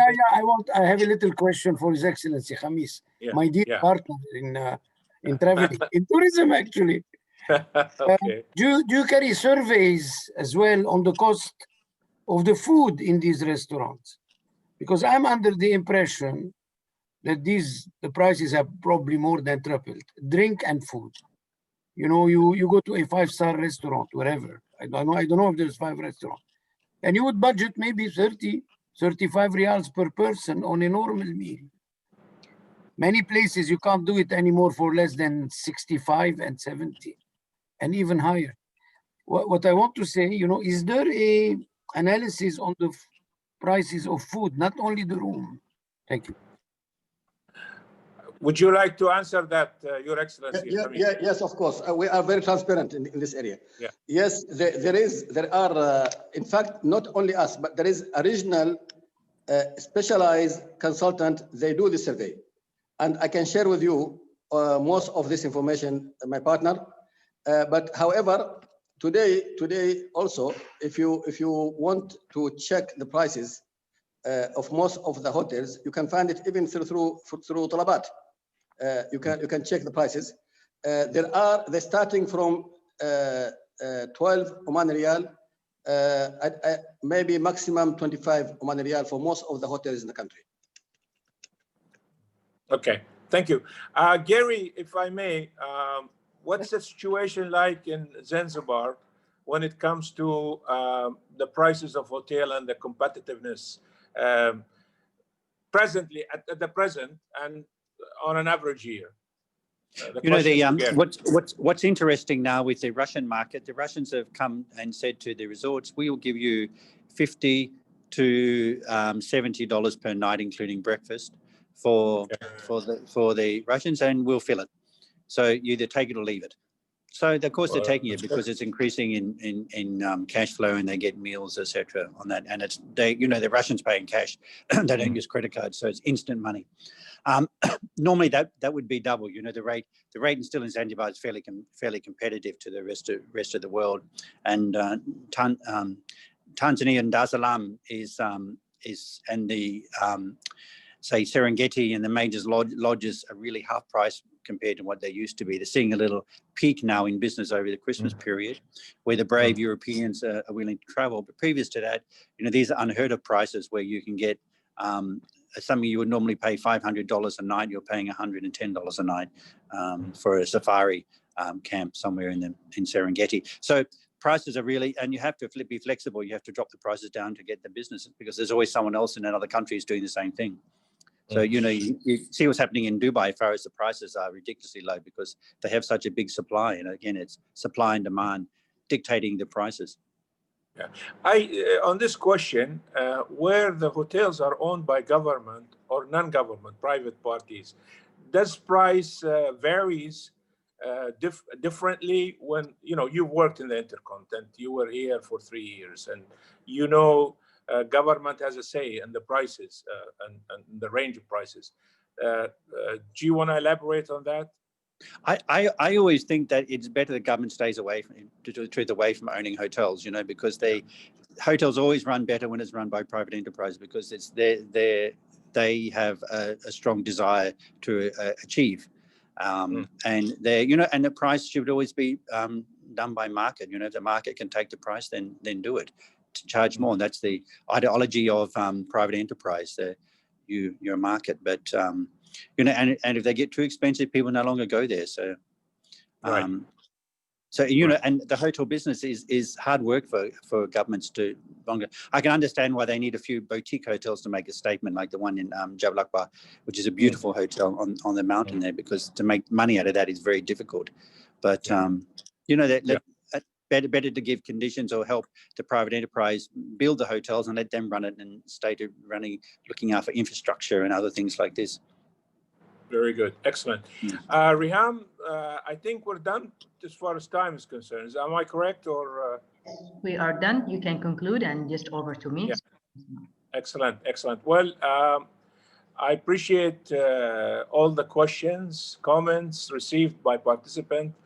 I have a little question for His Excellency Khamis, my dear partner in traveling, in tourism, actually. Okay. Do you carry surveys as well on the cost of the food in these restaurants? Because I'm under the impression that the prices have probably more than tripled. Drink and food. You go to a 5-star restaurant, wherever. I don't know if there's 5 restaurants. And you would budget maybe 30, 35 riyals per person on a normal meal. Many places you can't do it anymore for less than 65 and 70, and even higher. What I want to say, is there a analysis on the prices of food, not only the room? Thank you. Would you like to answer that, Your Excellency? Yes, of course. We are very transparent in this area. Yeah. Yes, there are, in fact, not only us, but there is a regional specialized consultant. They do the survey. And I can share with you most of this information, my partner. But however, today also, if you want to check the prices of most of the hotels, you can find it even through Talabat. You can check the prices. They're starting from 12 Oman Riyal, maybe maximum 25 Oman Riyal for most of the hotels in the country. Okay, thank you. Garry, if I may, what's the situation like in Zanzibar when it comes to the prices of hotel and the competitiveness presently, at the present, and on an average year? What's interesting now with the Russian market, the Russians have come and said to the resorts, we will give you $50 to $70 per night, including breakfast, for the Russians, and we'll fill it. So you either take it or leave it. So of course they're taking it because it's increasing in cash flow, and they get meals, etc. on that. And the Russians pay in cash; they don't use credit cards, so it's instant money. Normally that would be double. The rate still in Zanzibar is fairly competitive to the rest of the world, and Tanzania and Dar es Salaam is and the say Serengeti and the major lodges are really half price compared to what they used to be. They're seeing a little peak now in business over the Christmas period, where the brave Europeans are willing to travel. But previous to that, these are unheard of prices where you can get something you would normally pay $500 a night, you're paying $110 a night for a safari camp somewhere in Serengeti. So prices are really, and you have to be flexible. You have to drop the prices down to get the business, because there's always someone else in another country who's doing the same thing. So, you know, you see what's happening in Dubai as far as the prices are ridiculously low because they have such a big supply. And again, it's supply and demand dictating the prices. Yeah. On this question, where the hotels are owned by government or non-government, private parties, does price varies differently when, you know, you worked in the intercontinent, you were here for 3 years, and you know, government has a say in the prices and the range of prices. Do you want to elaborate on that? I always think that it's better the government stays away from, to the truth, away from owning hotels, you know, because hotels always run better when it's run by private enterprise, because it's they have a strong desire to achieve, and and the price should always be done by market. You know, if the market can take the price, then do it. To charge more. That's the ideology of private enterprise. You're a market, but you know, and if they get too expensive, people no longer go there. So, so you know, and the hotel business is hard work for governments to longer. I can understand why they need a few boutique hotels to make a statement, like the one in Jabal Akbar, which is a beautiful hotel on the mountain there, because to make money out of that is very difficult. But you know, better to give conditions or help the private enterprise build the hotels and let them run it, and stay to looking after infrastructure and other things like this. Very good. Excellent. Riham, I think we're done as far as time is concerned. Am I correct, or? We are done. You can conclude, and just over to me. Yeah. Excellent. Excellent. Well, I appreciate all the questions, comments received by participants.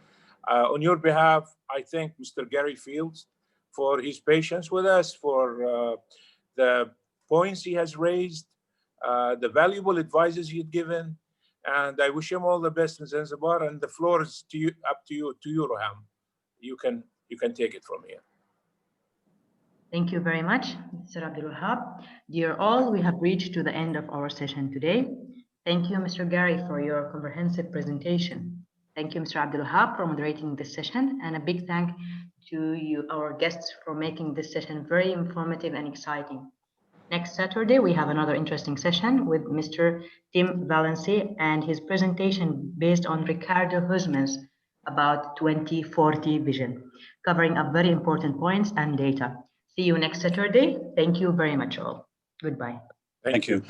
On your behalf, I thank Mr. Garry Fields for his patience with us, for the points he has raised, the valuable advices he's given, and I wish him all the best in Zanzibar. And the floor is up to you, Riham. You can take it from here. Thank you very much, Mr. Abdul Wahab. Dear all, we have reached to the end of our session today. Thank you, Mr. Garry, for your comprehensive presentation. Thank you, Mr. Abdul Wahab, for moderating this session, and a big thank to you, our guests, for making this session very informative and exciting. Next Saturday, we have another interesting session with Mr. Tim Valency and his presentation based on Ricardo Husman's about 2040 vision, covering up very important points and data. See you next Saturday. Thank you very much all. Goodbye. Thank you.